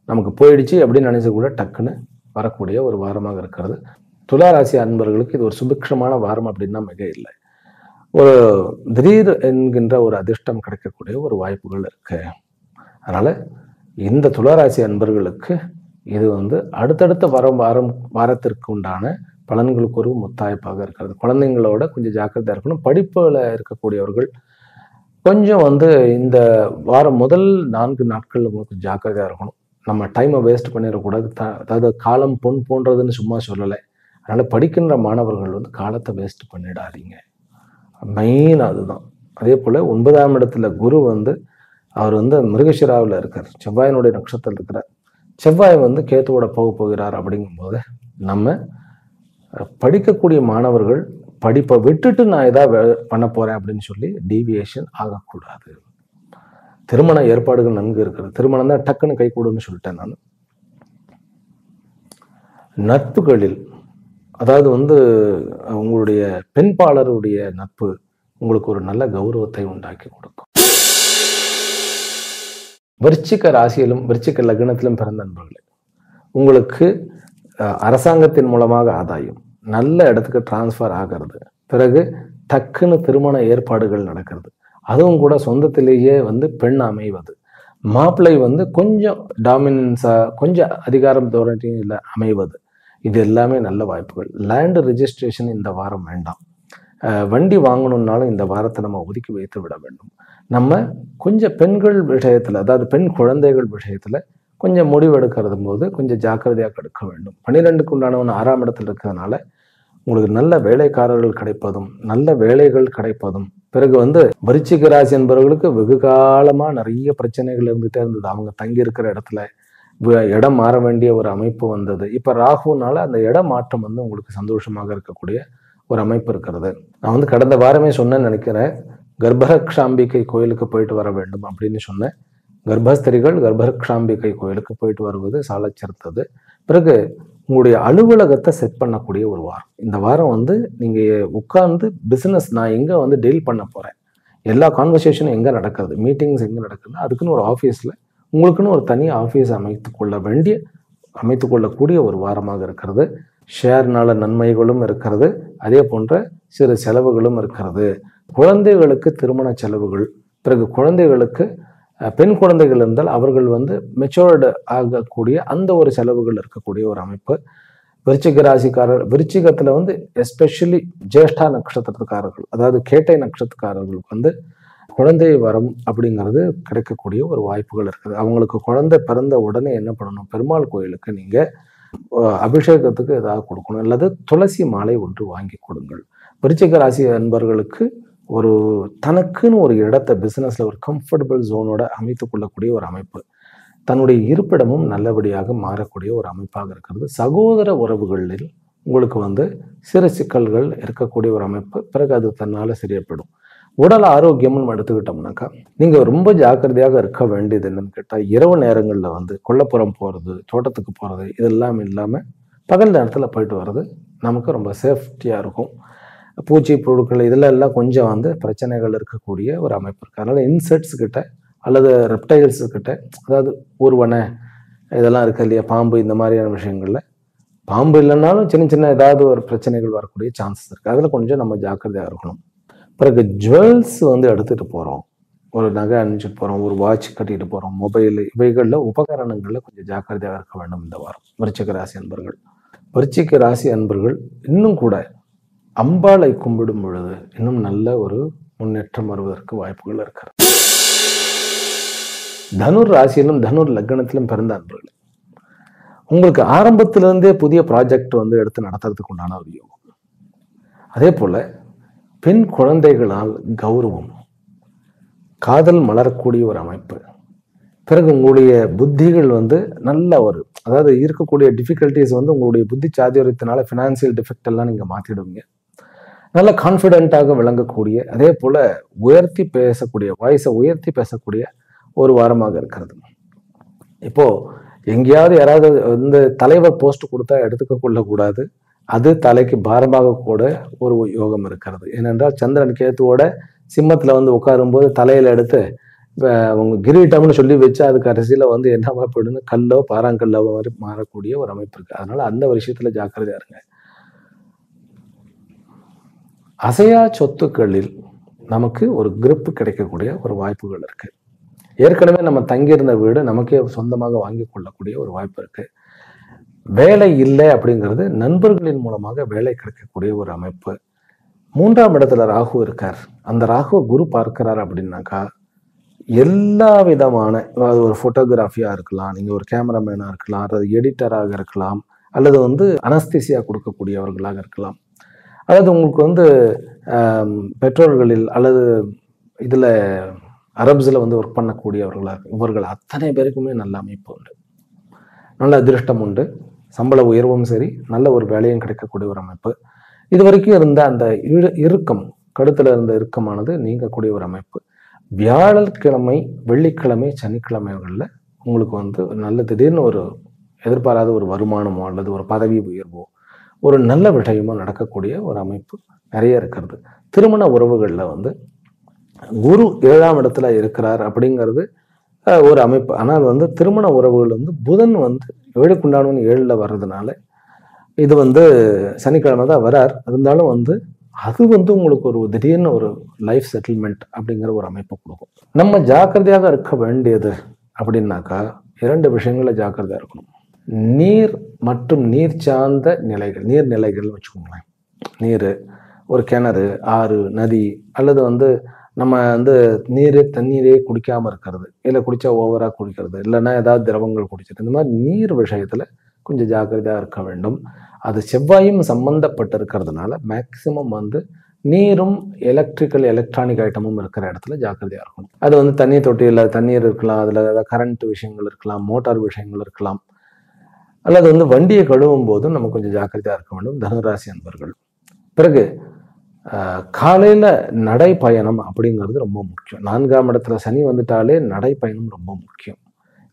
நமக்கு போயிடுச்சு அப்படின்னு நினைச்சது கூட டக்குன்னு வரக்கூடிய ஒரு வாரமாக இருக்கிறது. துளாராசி அன்பர்களுக்கு இது ஒரு சுபிக்ஷமான வாரம் அப்படின்னா மிக இல்லை. ஒரு திடீர் என்கின்ற ஒரு அதிர்ஷ்டம் கிடைக்கக்கூடிய ஒரு வாய்ப்புகள் இருக்கு. அதனால இந்த துளாராசி அன்பர்களுக்கு இது அடுத்தடுத்த வாரத்திற்கு உண்டான பலன்களுக்கு ஒரு முத்தாய்ப்பாக இருக்கிறது. குழந்தைங்களோட கொஞ்சம் ஜாக்கிரதையா இருக்கணும். படிப்புல இருக்கக்கூடியவர்கள் கொஞ்சம் இந்த வாரம் முதல் 4 நாட்கள் உங்களுக்கு ஜாக்கிரதையா இருக்கணும். நம்ம டைமை வேஸ்ட் பண்ணிடக்கூடாது. அதாவது காலம் பொன் போன்றதுன்னு சும்மா சொல்லலை. அதனால படிக்கின்ற மாணவர்கள் காலத்தை வேஸ்ட் பண்ணிடாதீங்க. மெயின் அதுதான். அதே போல 9ஆம் இடத்துல குரு அவர் மிருகஷிராவில் இருக்கார், செவ்வாயினுடைய நட்சத்திரத்தில் இருக்கிறார். செவ்வாய் கேத்துவோட போகிறார். அப்படிங்கும்போது நம்ம படிக்கக்கூடிய மாணவர்கள் படிப்பை விட்டுட்டு நான் ஏதாவது பண்ண போறேன் அப்படின்னு சொல்லி டீவியேஷன் ஆகக்கூடாது. திருமண ஏற்பாடுகள் நன்கு இருக்கிறது. திருமணம் தான் டக்குன்னு கை கூடுன்னு சொல்லிட்டேன் நான். நட்புகளில் அதாவது உங்களுடைய பெண்பாளருடைய நட்பு உங்களுக்கு ஒரு நல்ல கௌரவத்தை உண்டாக்கி கொடுக்கும். விருச்சிக ராசியிலும் விருச்சிக லக்னத்திலும் பிறந்த நண்பர்களே, உங்களுக்கு அரசாங்கத்தின் மூலமாக ஆதாயம், நல்ல இடத்துக்கு டிரான்ஸ்ஃபர் ஆகிறது, பிறகு டக்குன்னு திருமண ஏற்பாடுகள் நடக்கிறது, அதுவும் கூட சொந்தத்திலேயே வந்து பெண் அமைவது, மாப்பிள்ளை வந்து கொஞ்சம் டாமினன்ஸா கொஞ்சம் அதிகாரம் தோரணையில் அமைவது, இது எல்லாமே நல்ல வாய்ப்புகள். லேண்ட் ரெஜிஸ்ட்ரேஷன் இந்த வாரம் வேண்டாம். வண்டி வாங்கணும்னாலும் இந்த வாரத்தை நம்ம ஒதுக்கி வைத்து விட வேண்டும். நம்ம கொஞ்சம் பெண்கள் விஷயத்துல, அதாவது பெண் குழந்தைகள் விஷயத்துல கொஞ்சம் முடிவெடுக்கிறது போது கொஞ்சம் ஜாக்கிரதையாக எடுக்க வேண்டும். 12க்கு உண்டானவன் 6ஆம் இடத்துல இருக்கிறதுனால உங்களுக்கு நல்ல வேலைக்காரர்கள் கிடைப்பதும் நல்ல வேலைகள் கிடைப்பதும், பிறகு வந்து விருச்சிக ராசி என்பவர்களுக்கு வெகு காலமா நிறைய பிரச்சனைகள் இருந்துட்டே இருந்தது. அவங்க தங்கி இருக்கிற இடத்துல இடம் மாற வேண்டிய ஒரு அமைப்பு வந்தது. இப்ப ராகுனால அந்த இடம் மாற்றம் வந்து உங்களுக்கு சந்தோஷமாக இருக்கக்கூடிய ஒரு அமைப்பு இருக்கிறது. நான் வந்து கடந்த வாரமே சொன்னேன்னு நினைக்கிறேன், கர்ப்பரக்ஷாம்பிகை கோயிலுக்கு போயிட்டு வர வேண்டும் அப்படின்னு சொன்னேன். கர்ப்பஸ்திரிகள் கர்ப்பரக்ஷாம்பிகை கோயிலுக்கு போயிட்டு வருவது சாலச்சிறந்தது. பிறகு உங்களுடைய அலுவலகத்தை செட் பண்ணக்கூடிய ஒரு வாரம். இந்த வாரம் வந்து நீங்க உட்கார்ந்து பிசினஸ் நான் எங்க வந்து டீல் பண்ண போறேன், எல்லா கான்வர்சேஷனும் எங்க நடக்கிறது, மீட்டிங்ஸ் எங்க நடக்குது, அதுக்குன்னு ஒரு ஆஃபீஸ்ல உங்களுக்குன்னு ஒரு தனி ஆஃபீஸ் அமைத்துக் கொள்ளக்கூடிய ஒரு வாரமாக இருக்கிறது. ஷேர்னால நன்மைகளும் இருக்கிறது, அதே போன்ற சிறு செலவுகளும் இருக்கிறது. குழந்தைகளுக்கு திருமண செலவுகள், பிறகு குழந்தைகளுக்கு பெண் குழந்தைகள் இருந்தால் அவர்கள் வந்து மெச்சூர்டு ஆகக்கூடிய அந்த ஒரு செலவுகள் இருக்கக்கூடிய ஒரு அமைப்பு. விருச்சிக ராசிக்காரர், விருச்சிகத்துல வந்து எஸ்பெஷலி ஜேஷ்டா நட்சத்திரக்காரர்கள், அதாவது கேட்டை நட்சத்திரக்காரர்களுக்கு வந்து குழந்தை வரம் அப்படிங்கிறது கிடைக்கக்கூடிய ஒரு வாய்ப்புகள் இருக்குது. அவங்களுக்கு குழந்தை பிறந்த உடனே என்ன பண்ணணும், பெருமாள் கோயிலுக்கு நீங்க அபிஷேகத்துக்கு ஏதாவது கொடுக்கணும், அல்லது துளசி மாலை ஒன்று வாங்கி கொடுங்கள். விருச்சிக ராசி அன்பர்களுக்கு ஒரு தனக்குன்னு ஒரு இடத்தை பிசினஸ்ல ஒரு கம்ஃபர்டபுள் ஜோனோட அமைத்துக் கொள்ளக்கூடிய ஒரு அமைப்பு, தன்னுடைய இருப்பிடமும் நல்லபடியாக மாறக்கூடிய ஒரு அமைப்பாக இருக்கிறது. சகோதர உறவுகளில் உங்களுக்கு வந்து சிறு சிக்கல்கள் இருக்கக்கூடிய ஒரு அமைப்பு, பிறகு அது தன்னால சரியப்படும். உடல் ஆரோக்கியம்னு எடுத்துக்கிட்டோம்னாக்கா நீங்க ரொம்ப ஜாக்கிரதையாக இருக்க வேண்டியது என்னன்னு கேட்டா, இரவு நேரங்கள்ல வந்து கொல்லப்புறம் போறது, தோட்டத்துக்கு போறது இதெல்லாம் இல்லாம பகல் நேரத்துல போயிட்டு வர்றது நமக்கு ரொம்ப சேஃப்டியா இருக்கும். பூச்சி புழுக்கள் இதுல எல்லாம் கொஞ்சம் வந்து பிரச்சனைகள் இருக்கக்கூடிய ஒரு அமைப்பு இருக்கு. அதனால இன்செக்ட்ஸ் கிட்ட அல்லது ரெப்டைல்ஸ் கிட்ட, அதாவது ஊர்வனை இதெல்லாம் இருக்கு இல்லையா, பாம்பு, இந்த மாதிரியான விஷயங்கள்ல பாம்பு இல்லைன்னாலும் சின்ன சின்ன ஏதாவது ஒரு பிரச்சனைகள் வரக்கூடிய சான்சஸ் இருக்கு. அதுல கொஞ்சம் நம்ம ஜாக்கிரதையா இருக்கணும். பிறகு ஜுவல்ஸ் வந்து எடுத்துட்டு போறோம், ஒரு நகை அணிஞ்சிட்டு போறோம், ஒரு வாட்ச் கட்டிட்டு போறோம், மொபைல், இவைகள்ல உபகரணங்கள்ல கொஞ்சம் ஜாக்கிரதையாக இருக்க வேண்டும் இந்த வாரம். விருச்சிக ராசி அன்பர்கள், விருச்சிக ராசி அன்பர்கள் இன்னும் கூட அம்பாளை கும்பிடும் பொழுது இன்னும் நல்ல ஒரு முன்னேற்றம் வருவதற்கு வாய்ப்புகள் இருக்கிறது. தனுர் ராசியிலும் தனுர் லக்னத்திலும் பிறந்த அன்பர்கள், உங்களுக்கு ஆரம்பத்திலிருந்தே புதிய ப்ராஜெக்ட் வந்து எடுத்து நடத்துறதுக்கு உண்டான ஒரு யோகம். அதே போல பெண் குழந்தைகளால் கௌரவம், காதல் மலரக்கூடிய ஒரு அமைப்பு. பிறகு உங்களுடைய புத்திகள் வந்து நல்ல ஒரு, அதாவது இருக்கக்கூடிய டிஃபிகல்ட்டிஸ் வந்து உங்களுடைய புத்தி சாதுரியத்தினால ஃபினான்சியல் டிஃபெக்ட் எல்லாம் நீங்க மாத்திடுவீங்க. நல்ல கான்ஃபிடென்ட்டாக விளங்கக்கூடிய, அதே போல உயர்த்தி பேசக்கூடிய, வாய்ஸை உயர்த்தி பேசக்கூடிய ஒரு வாரமாக இருக்கிறது. இப்போ எங்கேயாவது யாராவது இந்த தலைவர் போஸ்ட் கொடுத்தா எடுத்துக்க கொள்ளக்கூடாது, அது தலைக்கு பாரமாக கூட ஒரு யோகம் இருக்கிறது. ஏனென்றால் சந்திரன் கேத்துவோட சிம்மத்துல வந்து உட்காரும் போது தலையில எடுத்து உங்க கிரீட்டம்னு சொல்லி வச்சு அதுக்கு அரசியல வந்து என்னவா போயிடுன்னு கல்லோ பாறாங்கல்லோ மாதிரி மாறக்கூடிய ஒரு அமைப்பு இருக்கு. அதனால அந்த விஷயத்துல ஜாக்கிரதையா இருங்க. அசையா சொத்துக்களில் நமக்கு ஒரு கிரிப் கிடைக்கக்கூடிய ஒரு வாய்ப்புகள் இருக்கு. ஏற்கனவே நம்ம தங்கியிருந்த வீடு நமக்கே சொந்தமாக வாங்கி கொள்ளக்கூடிய ஒரு வாய்ப்பு இருக்கு. வேலை இல்லை அப்படிங்கிறது நண்பர்களின் மூலமாக வேலை கிடைக்கக்கூடிய ஒரு அமைப்பு. 3ஆம் இடத்துல ராகு இருக்கார், அந்த ராகு குரு பார்க்கிறார் அப்படின்னாக்கா எல்லா விதமான, ஒரு போட்டோகிராஃபியா இருக்கலாம், நீங்க ஒரு கேமராமேனா இருக்கலாம், அல்லது எடிட்டராக இருக்கலாம், அல்லது வந்து அனஸ்தீசியா கொடுக்கக்கூடியவர்களாக இருக்கலாம், அல்லது உங்களுக்கு வந்து பெட்ரோல்களில் அல்லது இதுல அரப்ஸ்ல வந்து ஒர்க் பண்ணக்கூடியவர்களாக, இவர்கள் அத்தனை பேருக்குமே நல்ல அமைப்பு உண்டு, நல்ல அதிருஷ்டம் உண்டு, சம்பள உயர்வும் சரி, நல்ல ஒரு வேலையும் கிடைக்கக்கூடிய ஒரு அமைப்பு. இது வரைக்கும் இருந்த அந்த இறுக்கம், கழுத்துல இருந்த இறுக்கமானது நீங்கக்கூடிய ஒரு அமைப்பு. வியாழக்கிழமை, வெள்ளிக்கிழமை, சனிக்கிழமைகள்ல உங்களுக்கு வந்து நல்ல திடீர்னு ஒரு எதிர்பாராத ஒரு வருமானமோ அல்லது ஒரு பதவி உயர்வோ ஒரு நல்ல விஷயமோ நடக்கக்கூடிய ஒரு அமைப்பு நிறைய இருக்கிறது. திருமண உறவுகள்ல வந்து குரு 7ஆம் இடத்துல இருக்கிறார் அப்படிங்கிறது ஒரு அமைப்பு. ஆனால் வந்து திருமண உறவுகள் வந்து புதன் வந்து 7க்கு உண்டானவன் 7ல வர்றதுனால இது வந்து சனிக்கிழமை தான் வரார். இருந்தாலும் வந்து அது வந்து உங்களுக்கு ஒரு திடீர்னு ஒரு லைஃப் செட்டில்மெண்ட் அப்படிங்கிற ஒரு அமைப்பை கொடுக்கும். நம்ம ஜாக்கிரதையாக இருக்க வேண்டியது அப்படின்னாக்கா 2 விஷயங்கள்ல ஜாக்கிரதையா இருக்கணும். நீர் மற்றும் நீர் சார்ந்த நிலைகள், நீர்நிலைகள்னு வச்சுக்கோங்களேன். நீர், ஒரு கிணறு, ஆறு, நதி, அல்லது வந்து நம்ம வந்து தண்ணீரே குடிக்காம இருக்கிறது, இல்லை குடிச்சா ஓவரா குடிக்கிறது, இல்லைன்னா ஏதாவது திரவங்கள் குடிச்சிட்டு, இந்த மாதிரி நீர் விஷயத்துல கொஞ்சம் ஜாக்கிரதையா இருக்க வேண்டும். அது செவ்வாயும் சம்பந்தப்பட்டு இருக்கிறதுனால மேக்சிமம் வந்து நீரும் எலக்ட்ரானிக் ஐட்டமும் இருக்கிற இடத்துல ஜாக்கிரதையா இருக்கணும். அது வந்து தண்ணீர் தொட்டியில் தண்ணீர் இருக்கலாம், அதுல ஏதாவது கரண்ட் விஷயங்கள் இருக்கலாம், மோட்டார் விஷயங்கள் இருக்கலாம், அல்லது வந்து வண்டியை கழுவும் போதும் நம்ம கொஞ்சம் ஜாக்கிரதையா இருக்க வேண்டும் தனுராசி அன்பர்கள். பிறகு காலையில நடைப்பயணம் அப்படிங்கிறது ரொம்ப முக்கியம். 4ஆம் இடத்துல சனி வந்துட்டாலே நடைப்பயணம் ரொம்ப முக்கியம்.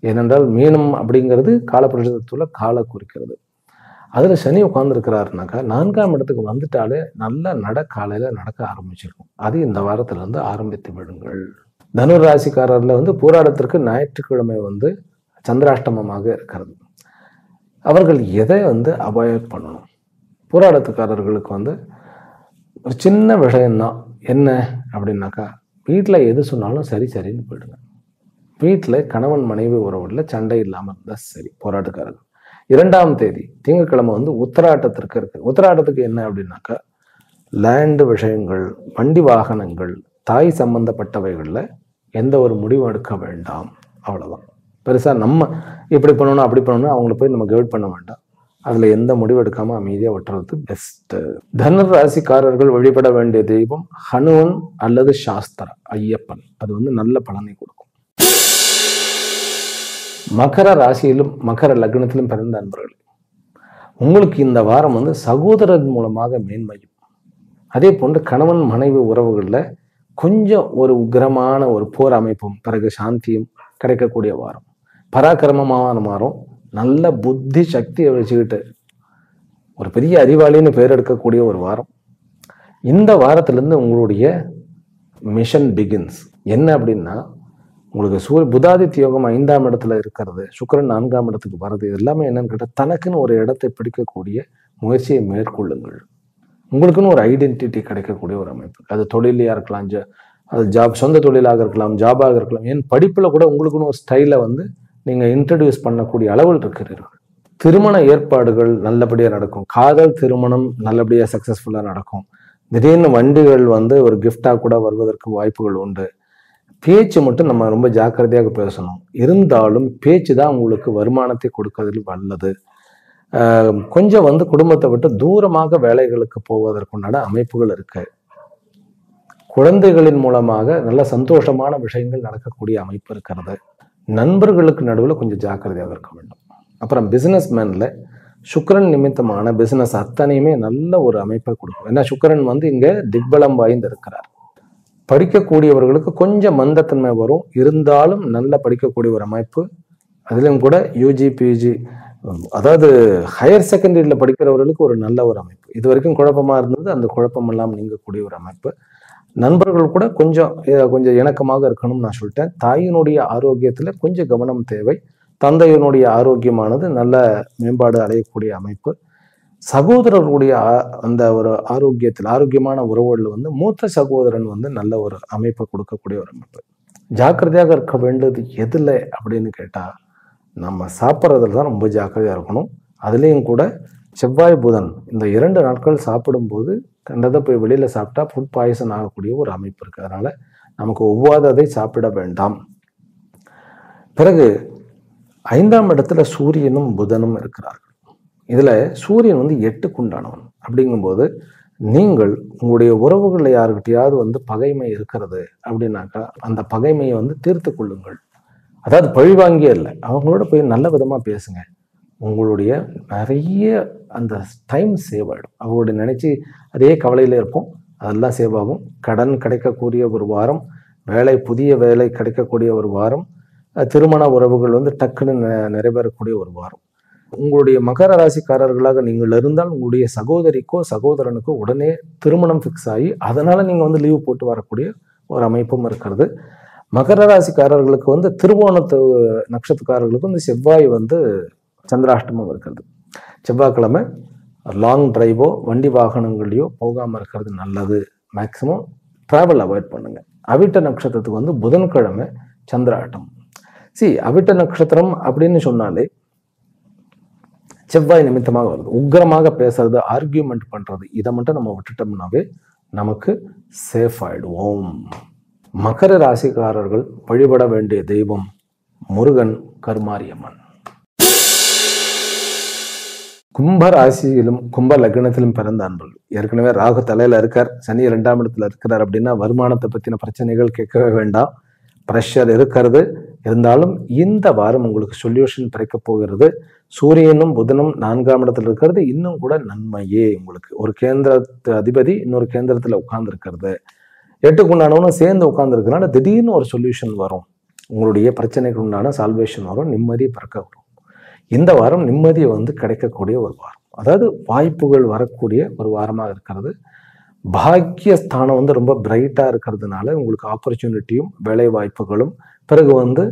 ஏனென்றால் மீனம் அப்படிங்கிறது காலபுருஷத்துல காலை குறிக்கிறது. அதுல சனி உட்கார்ந்துருக்கிறாருனாக்கா 4ஆம் இடத்துக்கு வந்துட்டாலே நல்ல காலையில நடக்க ஆரம்பிச்சிருக்கும். அது இந்த வாரத்துல இருந்து ஆரம்பித்து விடுங்கள். தனுர் ராசிக்காரர்ல வந்து போராட்டத்திற்கு ஞாயிற்றுக்கிழமை வந்து சந்திராஷ்டமமாக இருக்கிறது. அவர்கள் எதை வந்து அவாய்ட் பண்ணணும்? போராட்டத்துக்காரர்களுக்கு வந்து ஒரு சின்ன விஷயம்தான். என்ன அப்படின்னாக்கா, வீட்டில் எது சொன்னாலும் சரின்னு போயிடுங்க. வீட்டில் கணவன் மனைவி உறவுல சண்டை இல்லாமல் இருந்தால் சரி. போராட்டக்காரர்கள் 2ஆம் தேதி திங்கட்கிழமை வந்து உத்திராட்டத்திற்கு இருக்கு. உத்திராட்டத்துக்கு என்ன அப்படின்னாக்கா, லேண்டு விஷயங்கள், வண்டி வாகனங்கள், தாய் சம்பந்தப்பட்டவைகளில் எந்த ஒரு முடிவும் எடுக்க வேண்டாம். அவ்வளோதான். பெருசாக நம்ம இப்படி பண்ணணும் அப்படி பண்ணணும் அவங்கள போய் நம்ம கைட் பண்ண வேண்டாம். அதுல எந்த முடிவு எடுக்காம அமைதியா விட்டுறது பெஸ்ட். தனுர் ராசிக்காரர்கள் வழிபட வேண்டிய தெய்வம் ஹனுமன் அல்லது சாஸ்திரா, ஐயப்பன். அது வந்து நல்ல பலனை கொடுக்கும். மகர ராசியிலும் மகர லக்னத்திலும் பிறந்த அன்பர்கள், உங்களுக்கு இந்த வாரம் வந்து சகோதரர் மூலமாக மேன்மையும், அதே போன்று கணவன் மனைவி உறவுகள்ல கொஞ்சம் ஒரு உக்கிரமான ஒரு போர் அமைப்பும் பிறகு சாந்தியும் கிடைக்கக்கூடிய வாரம். பராக்கிரமமான வாரம். நல்ல புத்தி சக்தியை வச்சுக்கிட்டு ஒரு பெரிய அறிவாளின்னு பேர் எடுக்கக்கூடிய ஒரு வாரம். இந்த வாரத்திலிருந்து உங்களுடைய மிஷன் பிகின்ஸ். என்ன அப்படின்னா, உங்களுக்கு புதாதித்ய யோகம் 5ஆம் இடத்துல இருக்கிறது, சுக்கிரன் 4ஆம் இடத்துக்கு வர்றது, இது எல்லாமே என்னன்னு கேட்டால் தனக்குன்னு ஒரு இடத்தை பிடிக்கக்கூடிய முயற்சியை மேற்கொள்ளுங்கள். உங்களுக்குன்னு ஒரு ஐடென்டிட்டி கிடைக்கக்கூடிய ஒரு அமைப்பு. அது தொழிலையா இருக்கலாம், அது ஜாப், சொந்த தொழிலாக இருக்கலாம், ஜாபாக இருக்கலாம், ஏன் படிப்புல கூட உங்களுக்குன்னு ஒரு ஸ்டைலை வந்து நீங்க இன்ட்ரடியூஸ் பண்ணக்கூடிய அளவில் இருக்கிறீர்கள். திருமண ஏற்பாடுகள் நல்லபடியா நடக்கும். காதல் திருமணம் நல்லபடியா சக்சஸ்ஃபுல்லா நடக்கும். திடீர்னு வண்டிகள் வந்து ஒரு கிஃப்டா கூட வருவதற்கு வாய்ப்புகள் உண்டு. பேச்சு மட்டும் நம்ம ரொம்ப ஜாக்கிரதையாக பேசணும். இருந்தாலும் பேச்சு தான் உங்களுக்கு வருமானத்தை கொடுக்கறதில் வல்லது. கொஞ்சம் வந்து குடும்பத்தை விட்டு தூரமாக வேலைகளுக்கு போவதற்குண்டான அமைப்புகள் இருக்கு. குழந்தைகளின் மூலமாக நல்ல சந்தோஷமான விஷயங்கள் நடக்கக்கூடிய அமைப்பு இருக்கிறது. நண்பர்களுக்கு நடுவில் கொஞ்சம் ஜாக்கிரதையாக இருக்க வேண்டும். அப்புறம் பிசினஸ் மேன்ல சுக்கிரன் நிமித்தமான பிசினஸ் அத்தனையுமே நல்ல ஒரு அமைப்பை கொடுக்கும். ஏன்னா சுக்கிரன் வந்து இங்க திக்பலம் வாய்ந்து இருக்கிறார். படிக்கக்கூடியவர்களுக்கு கொஞ்சம் மந்தத்தன்மை வரும், இருந்தாலும் நல்ல படிக்கக்கூடிய ஒரு அமைப்பு. அதிலும் கூட யூஜி பிஜி, அதாவது ஹையர் செகண்டரியில் படிக்கிறவர்களுக்கு ஒரு நல்ல ஒரு அமைப்பு. இது வரைக்கும் குழப்பமா இருந்தது, அந்த குழப்பம் எல்லாம் நீங்கக்கூடிய ஒரு அமைப்பு. நண்பர்கள் கூட கொஞ்சம் இணக்கமாக இருக்கணும்னு நான் சொல்லிட்டேன். தாயினுடைய ஆரோக்கியத்துல கொஞ்சம் கவனம் தேவை. தந்தையினுடைய ஆரோக்கியமானது நல்ல மேம்பாடு அடையக்கூடிய அமைப்பு. சகோதரர்களுடைய அந்த ஒரு ஆரோக்கியமான உறவுகள் வந்து மூத்த சகோதரன் வந்து நல்ல ஒரு அமைப்பை கொடுக்கக்கூடிய ஒரு அமைப்பு. ஜாக்கிரதையாக இருக்க வேண்டியது எதுல அப்படின்னு கேட்டா, நம்ம சாப்பிட்றதுல தான் ரொம்ப ஜாக்கிரதையா இருக்கணும். அதுலேயும் கூட செவ்வாய் புதன் இந்த 2 நாட்கள் சாப்பிடும்போது கண்டதை போய் வெளியில சாப்பிட்டா ஃபுட் பாய்சன் ஆகக்கூடிய ஒரு அமைப்பு இருக்கு. அதனால நமக்கு ஒவ்வாததை சாப்பிட வேண்டாம். பிறகு 5ஆம் இடத்துல சூரியனும் புதனும் இருக்கிறார்கள். இதுல சூரியன் வந்து 8க்கு உண்டானவன். அப்படிங்கும்போது நீங்கள் உங்களுடைய உறவுகளில் யாருக்கிட்டையாவது வந்து பகைமை இருக்கிறது அப்படின்னாக்கா அந்த பகைமையை வந்து தீர்த்து கொள்ளுங்கள். அதாவது பழிவாங்கியே இல்லை, அவங்களோட போய் நல்ல விதமா பேசுங்க. உங்களுடைய நிறைய அந்த டைம் சேவ் ஆகிடும். அவங்களுடைய நினைச்சு அதே கவலையில இருப்போம், அதெல்லாம் சேவ் ஆகும். கடன் கிடைக்கக்கூடிய ஒரு வாரம், புதிய வேலை கிடைக்கக்கூடிய ஒரு வாரம், திருமண உறவுகள் வந்து டக்குன்னு நிறைவேறக்கூடிய ஒரு வாரம். உங்களுடைய மகர ராசிக்காரர்களாக நீங்கள் இருந்தால் உங்களுடைய சகோதரிக்கோ சகோதரனுக்கோ உடனே திருமணம் ஃபிக்ஸ் ஆகி அதனால நீங்க வந்து லீவ் போட்டு வரக்கூடிய ஒரு அமைப்பும் இருக்கிறது. மகர ராசிக்காரர்களுக்கு வந்து திருவோணத்து நட்சத்திரக்காரர்களுக்கு வந்து செவ்வாய் வந்து சந்திராஷ்டமம் இருக்கிறது. செவ்வாய்க்கிழமை லாங் டிரைவோ வண்டி வாகனங்களையோ போகாமல் இருக்கிறது நல்லது. மேக்சிமம் டிராவல் அவாய்ட் பண்ணுங்க. அவிட்ட நட்சத்திரத்துக்கு வந்து புதன்கிழமை சந்திராட்டம். அவிட்ட நட்சத்திரம் அப்படின்னு சொன்னாலே செவ்வாய் நிமித்தமாக வருது. உக்கிரமாக பேசுறது, ஆர்கியூமெண்ட் பண்றது, இதை மட்டும் நம்ம விட்டுட்டோம்னாவே நமக்கு சேஃப் ஆயிடுவோம். மகர ராசிக்காரர்கள் வழிபட வேண்டிய தெய்வம் முருகன், கருமாரியம்மன். கும்ப ராசியிலும் கும்ப லக்னத்திலும் பிறந்த அன்பர்கள், ஏற்கனவே ராகு தலையில இருக்கார், சனி 2ஆம் இடத்துல இருக்கிறார் அப்படின்னா வருமானத்தை பத்தின பிரச்சனைகள் கேட்கவே வேண்டாம். ப்ரெஷர் இருக்கிறது. இருந்தாலும் இந்த வாரம் உங்களுக்கு சொல்யூஷன் பிறக்க போகிறது. சூரியனும் புதனும் 4ஆம் இடத்துல இருக்கிறது இன்னும் கூட நன்மையே. உங்களுக்கு ஒரு கேந்திரத்து அதிபதி இன்னொரு கேந்திரத்துல உட்கார்ந்து இருக்கிறது, 8க்கு உண்டானவனும் சேர்ந்து உட்கார்ந்து இருக்கிறனால திடீர்னு ஒரு சொல்யூஷன் வரும். உங்களுடைய பிரச்சனைக்கு உண்டான சால்வேஷன் வரும், நிம்மதி பிறக்க வரும். இந்த வாரம் நிம்மதியை வந்து கிடைக்கக்கூடிய ஒரு வாரம், அதாவது வாய்ப்புகள் வரக்கூடிய ஒரு வாரமாக இருக்கிறது. பாக்கியஸ்தானம் வந்து ரொம்ப பிரைட்டா இருக்கிறதுனால உங்களுக்கு ஆப்பர்ச்சுனிட்டியும் வேலை வாய்ப்புகளும், பிறகு வந்து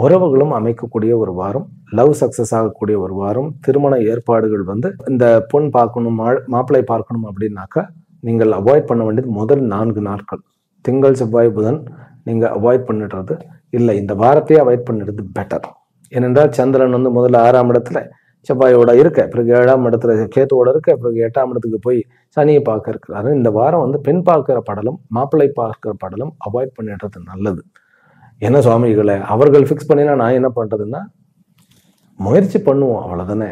உறவுகளும் அமைக்கக்கூடிய ஒரு வாரம், லவ் சக்சஸ் ஆகக்கூடிய ஒரு வாரம். திருமண ஏற்பாடுகள் வந்து இந்த பொன் பார்க்கணும், மாப்பிள்ளை பார்க்கணும் அப்படின்னாக்கா நீங்கள் அவாய்ட் பண்ண வேண்டியது முதல் 4 நாட்கள், திங்கள் செவ்வாய் புதன் நீங்க அவாய்ட் பண்ணிடுறது இல்லை, இந்த வாரத்தையே அவாய்ட் பண்ணிடுறது பெட்டர். ஏனென்றால் சந்திரன் வந்து முதல்ல 6ஆம் இடத்துல செவ்வாயோட இருக்க, பிறகு 7ஆம் இடத்துல கேத்துவோட இருக்க, பிறகு 8ஆம் இடத்துக்கு போய் சனியை பார்க்க இருக்கிறாரு. இந்த வாரம் வந்து பெண் பார்க்கிற படலம், மாப்பிள்ளை பார்க்கிற படலம் அவாய்ட் பண்ணிடுறது நல்லது. என்ன சுவாமிகளை அவர்கள் ஃபிக்ஸ் பண்ணினா நான் என்ன பண்றதுன்னா, முயற்சி பண்ணுவோம் அவ்வளவுதானே.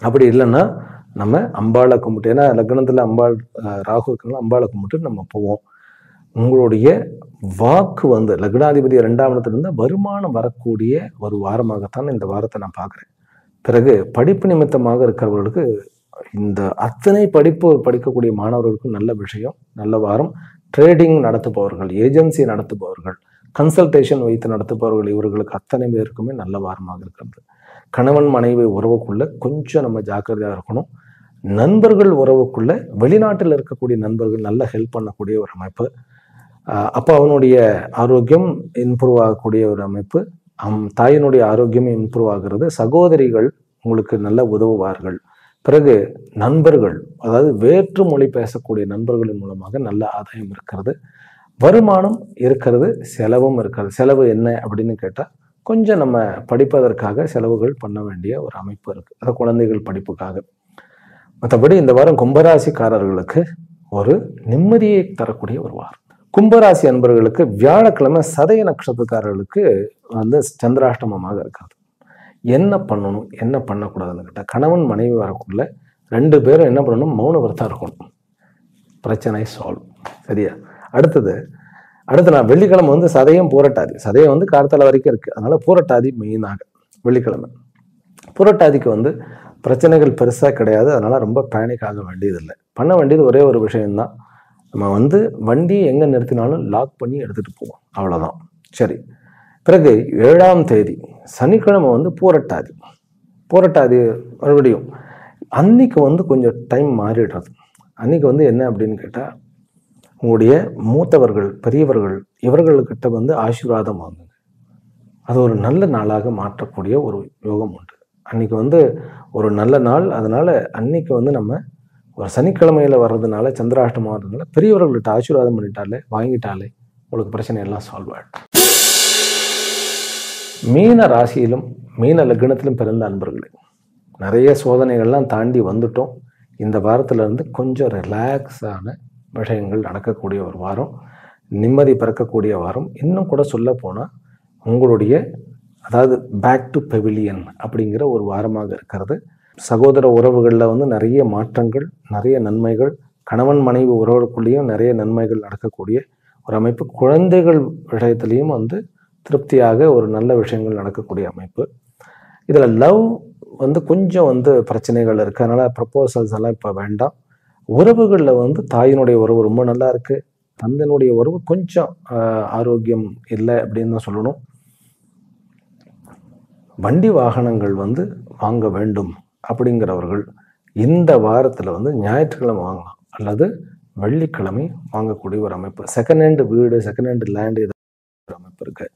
அப்படி இல்லைன்னா நம்ம அம்பாளை கும்பிட்டு, ஏன்னா லக்னத்துல அம்பாள் ராகு இருக்கனால அம்பாளை கும்பிட்டு நம்ம போவோம். உங்களுடைய வாக்கு வந்து லக்னாதிபதி 2ஆம் இடத்துல இருந்து வருமானம் வரக்கூடிய ஒரு வாரமாகத்தான் இந்த வாரத்தை நான் பார்க்குறேன். பிறகு படிப்பு நிமித்தமாக இருக்கிறவர்களுக்கு, இந்த அத்தனை படிப்பு படிக்கக்கூடிய மாணவர்களுக்கும் நல்ல விஷயம், நல்ல வாரம். ட்ரேடிங் நடத்துபவர்கள், ஏஜென்சி நடத்துபவர்கள், கன்சல்டேஷன் வைத்து நடத்துபவர்கள், இவர்களுக்கு அத்தனை பேருக்குமே நல்ல வாரமாக இருக்கிறது. கணவன் மனைவி உறவுக்குள்ள கொஞ்சம் நம்ம ஜாக்கிரதையாக இருக்கணும். நண்பர்கள் உறவுக்குள்ள வெளிநாட்டில் இருக்கக்கூடிய நண்பர்கள் நல்ல ஹெல்ப் பண்ணக்கூடிய ஒரு அமைப்பு. அப்போ அவனுடைய ஆரோக்கியம் இம்ப்ரூவ் ஆகக்கூடிய ஒரு அமைப்பு. தாயினுடைய ஆரோக்கியம் இம்ப்ரூவ் ஆகிறது. சகோதரிகள் உங்களுக்கு நல்ல உதவுவார்கள். பிறகு நண்பர்கள், அதாவது வேற்று மொழி பேசக்கூடிய நண்பர்களின் மூலமாக நல்ல ஆதாயம் இருக்கிறது. வருமானம் இருக்கிறது, செலவும் இருக்கிறது. செலவு என்ன அப்படின்னு கேட்டால், கொஞ்சம் நம்ம படிப்பதற்காக செலவுகள் பண்ண வேண்டிய ஒரு அமைப்பு இருக்கு, அது குழந்தைகள் படிப்புக்காக. மற்றபடி இந்த வாரம் கும்பராசிக்காரர்களுக்கு ஒரு நிம்மதியை தரக்கூடிய ஒரு வாரம். கும்பராசி அன்பர்களுக்கு வியாழக்கிழமை சதய நட்சத்திரக்காரர்களுக்கு வந்து சந்திராஷ்டமமாக இருக்காது. என்ன பண்ணணும் என்ன பண்ணக்கூடாதுன்னு கேட்டால், கணவன் மனைவி வரக்குள்ள 2 பேரும் என்ன பண்ணணும், மௌன விரதம் இருக்கணும், பிரச்சனை சால்வ். சரியா? அடுத்து நான் வெள்ளிக்கிழமை வந்து சதயம் பூரட்டாதி, சதயம் வந்து கார்த்தால வரைக்கும் இருக்கு, அதனால பூரட்டாதி மெயினாக வெள்ளிக்கிழமை. பூரட்டாதிக்கு வந்து பிரச்சனைகள் பெருசாக கிடையாது, அதனால ரொம்ப பேனிக் ஆக வேண்டியதில்லை. பண்ண வேண்டியது ஒரே ஒரு விஷயம்தான், நம்ம வந்து வண்டியை எங்கே நிறுத்தினாலும் லாக் பண்ணி எடுத்துகிட்டு போவோம், அவ்வளோதான். சரி. பிறகு 7ஆம் தேதி சனிக்கிழமை வந்து பூரட்டாதி. பூரட்டாதி மறுபடியும் அன்னைக்கு வந்து கொஞ்சம் டைம் மாறிடுறது. அன்னைக்கு வந்து என்ன அப்படின்னு கேட்டால், உங்களுடைய மூத்தவர்கள், பெரியவர்கள், இவர்கள்கிட்ட வந்து ஆசீர்வாதம் வாங்குங்க. அது ஒரு நல்ல நாளாக மாற்றக்கூடிய ஒரு யோகம் உண்டு. அன்னைக்கு வந்து ஒரு நல்ல நாள், அதனால அன்னைக்கு வந்து நம்ம ஒரு சனிக்கிழமையில வர்றதுனால, சந்திராஷ்டமம் வர்றதுனால பெரியவர்கள்ட்ட ஆசீர்வாதம் பண்ணிட்டாலே, வாங்கிட்டாலே உங்களுக்கு பிரச்சனை எல்லாம் சால்வ் ஆகிடும். மீன ராசியிலும் மீன லக்னத்திலும் பிறந்த அன்பர்களே, நிறைய சோதனைகள்லாம் தாண்டி வந்துட்டோம். இந்த வாரத்துல இருந்து கொஞ்சம் ரிலாக்ஸான விஷயங்கள் நடக்கக்கூடிய ஒரு வாரம், நிம்மதி பிறக்கக்கூடிய வாரம். இன்னும் கூட சொல்ல போனால் உங்களுடைய, அதாவது பேக் டு பெவிலியன் அப்படிங்கிற ஒரு வாரமாக இருக்கிறது. சகோதர உறவுகளில் வந்து நிறைய மாற்றங்கள், நிறைய நன்மைகள், கணவன் மனைவி உறவுக்குள்ளேயும் நிறைய நன்மைகள் நடக்கக்கூடிய ஒரு அமைப்பு. குழந்தைகள் விஷயத்துலேயும் வந்து திருப்தியாக ஒரு நல்ல விஷயங்கள் நடக்கக்கூடிய அமைப்பு. இதில் லவ் வந்து கொஞ்சம் வந்து பிரச்சனைகள் இருக்குது, அதனால் ப்ரப்போசல்ஸ் எல்லாம் இப்போ வேண்டாம். உறவுகளில் வந்து தாயினுடைய உறவு ரொம்ப நல்லா இருக்குது, தந்தையினுடைய உறவு கொஞ்சம் ஆரோக்கியம் இல்லை அப்படின்னு தான் சொல்லணும். வண்டி வாகனங்கள் வந்து வாங்க வேண்டும் அப்படிங்கிறவர்கள் இந்த வாரத்தில் வந்து ஞாயிற்றுக்கிழமை வாங்கலாம், அல்லது வெள்ளிக்கிழமை வாங்கக்கூடிய ஒரு அமைப்பு. செகண்ட் ஹேண்ட் வீடு, செகண்ட் ஹேண்ட் லேண்டு, இது அமைப்பு இருக்கு.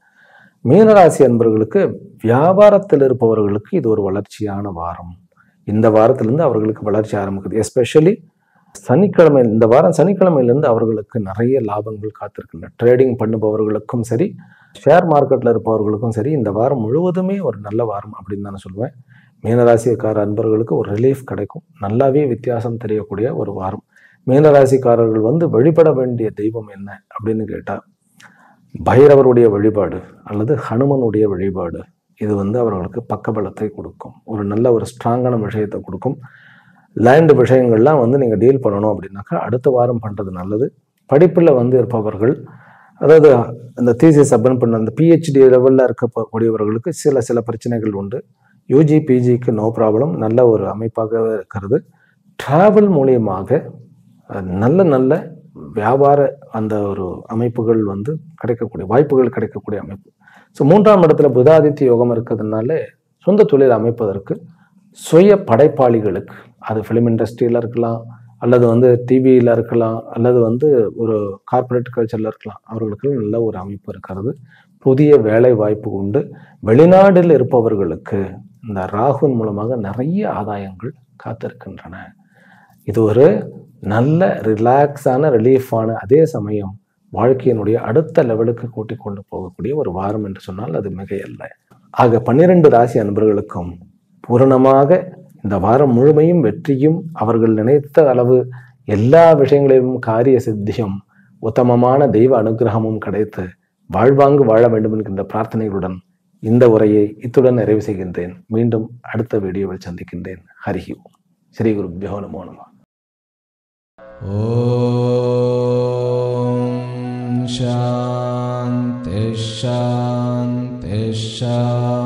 மீனராசி அன்பர்களுக்கு வியாபாரத்தில் இருப்பவர்களுக்கு இது ஒரு வளர்ச்சியான வாரம். இந்த வாரத்திலிருந்து அவர்களுக்கு வளர்ச்சி ஆரம்பிக்குது. எஸ்பெஷலி சனிக்கிழமை, இந்த வாரம் சனிக்கிழமையிலிருந்து அவர்களுக்கு நிறைய லாபங்கள் காத்திருக்கின்றன. ட்ரேடிங் பண்ணுபவர்களுக்கும் சரி, ஷேர் மார்க்கெட்டில் இருப்பவர்களுக்கும் சரி, இந்த வாரம் முழுவதுமே ஒரு நல்ல வாரம் அப்படின்னு நான் சொல்லுவேன். மீனராசிக்கார அன்பர்களுக்கு ஒரு ரிலீஃப் கிடைக்கும். நல்லாவே வித்தியாசம் தெரியக்கூடிய ஒரு வாரம். மீனராசிக்காரர்கள் வழிபட வேண்டிய தெய்வம் என்ன அப்படின்னு கேட்டால், பைரவருடைய வழிபாடு அல்லது ஹனுமனுடைய வழிபாடு. இது அவர்களுக்கு பக்கபலத்தை கொடுக்கும். ஒரு நல்ல ஒரு ஸ்ட்ராங்கான விஷயத்தை கொடுக்கும். லேண்டு விஷயங்கள்லாம் நீங்கள் டீல் பண்ணணும் அப்படின்னாக்கா அடுத்த வாரம் பண்ணுறது நல்லது. படிப்பில் இருப்பவர்கள், அதாவது அந்த தீசிஸ் சப்மிட் பண்ண அந்த பிஹெச்டி லெவலில் இருக்கக்கூடியவர்களுக்கு சில பிரச்சனைகள் உண்டு. யூஜி பிஜிக்கு நோ ப்ராப்ளம், நல்ல ஒரு அமைப்பாக இருக்கிறது. டிராவல் மூலியமாக நல்ல நல்ல வியாபார அந்த ஒரு அமைப்புகள் கிடைக்கக்கூடிய வாய்ப்புகள் கிடைக்கக்கூடிய அமைப்பு. ஸோ 3ஆம் இடத்துல புதாதித்ய யோகம் இருக்கிறதுனால சொந்த தொழில் அமைப்பதற்கு சுய படைப்பாளிகளுக்கு, அது ஃபிலிம் இண்டஸ்ட்ரியில் இருக்கலாம், அல்லது டிவியில் இருக்கலாம், அல்லது ஒரு கார்பரேட் கல்ச்சரில் இருக்கலாம், அவர்களுக்கு நல்ல ஒரு அமைப்பு இருக்கிறது. புதிய வேலை வாய்ப்பு உண்டு. வெளிநாட்டில் இருப்பவர்களுக்கு இந்த ராகுவின் மூலமாக நிறைய ஆதாயங்கள் காத்திருக்கின்றன. இது ஒரு நல்ல ரிலாக்ஸான ரிலீஃபான, அதே சமயம் வாழ்க்கையினுடைய அடுத்த லெவலுக்கு கூட்டிக் கொண்டு போகக்கூடிய ஒரு வாரம் என்று சொன்னால் அது மிகையல்ல. ஆக 12 ராசி அன்பர்களுக்கும் பூரணமாக இந்த வாரம் முழுமையும் வெற்றியும், அவர்கள் நினைத்த அளவு எல்லா விஷயங்களிலும் காரிய சித்தியும், உத்தமமான தெய்வ அனுகிரகமும் கிடைத்து வாழ்வாங்கு வாழ வேண்டும் என்கின்ற பிரார்த்தனைகளுடன் இந்த உரையை இத்துடன் நிறைவு செய்கின்றேன். மீண்டும் அடுத்த வீடியோவில் சந்திக்கின்றேன். ஹரிஹி ஓம். ஸ்ரீ குருப்யோ நமோ நமः. ஓம் சாந்தி சாந்தி சாந்தி.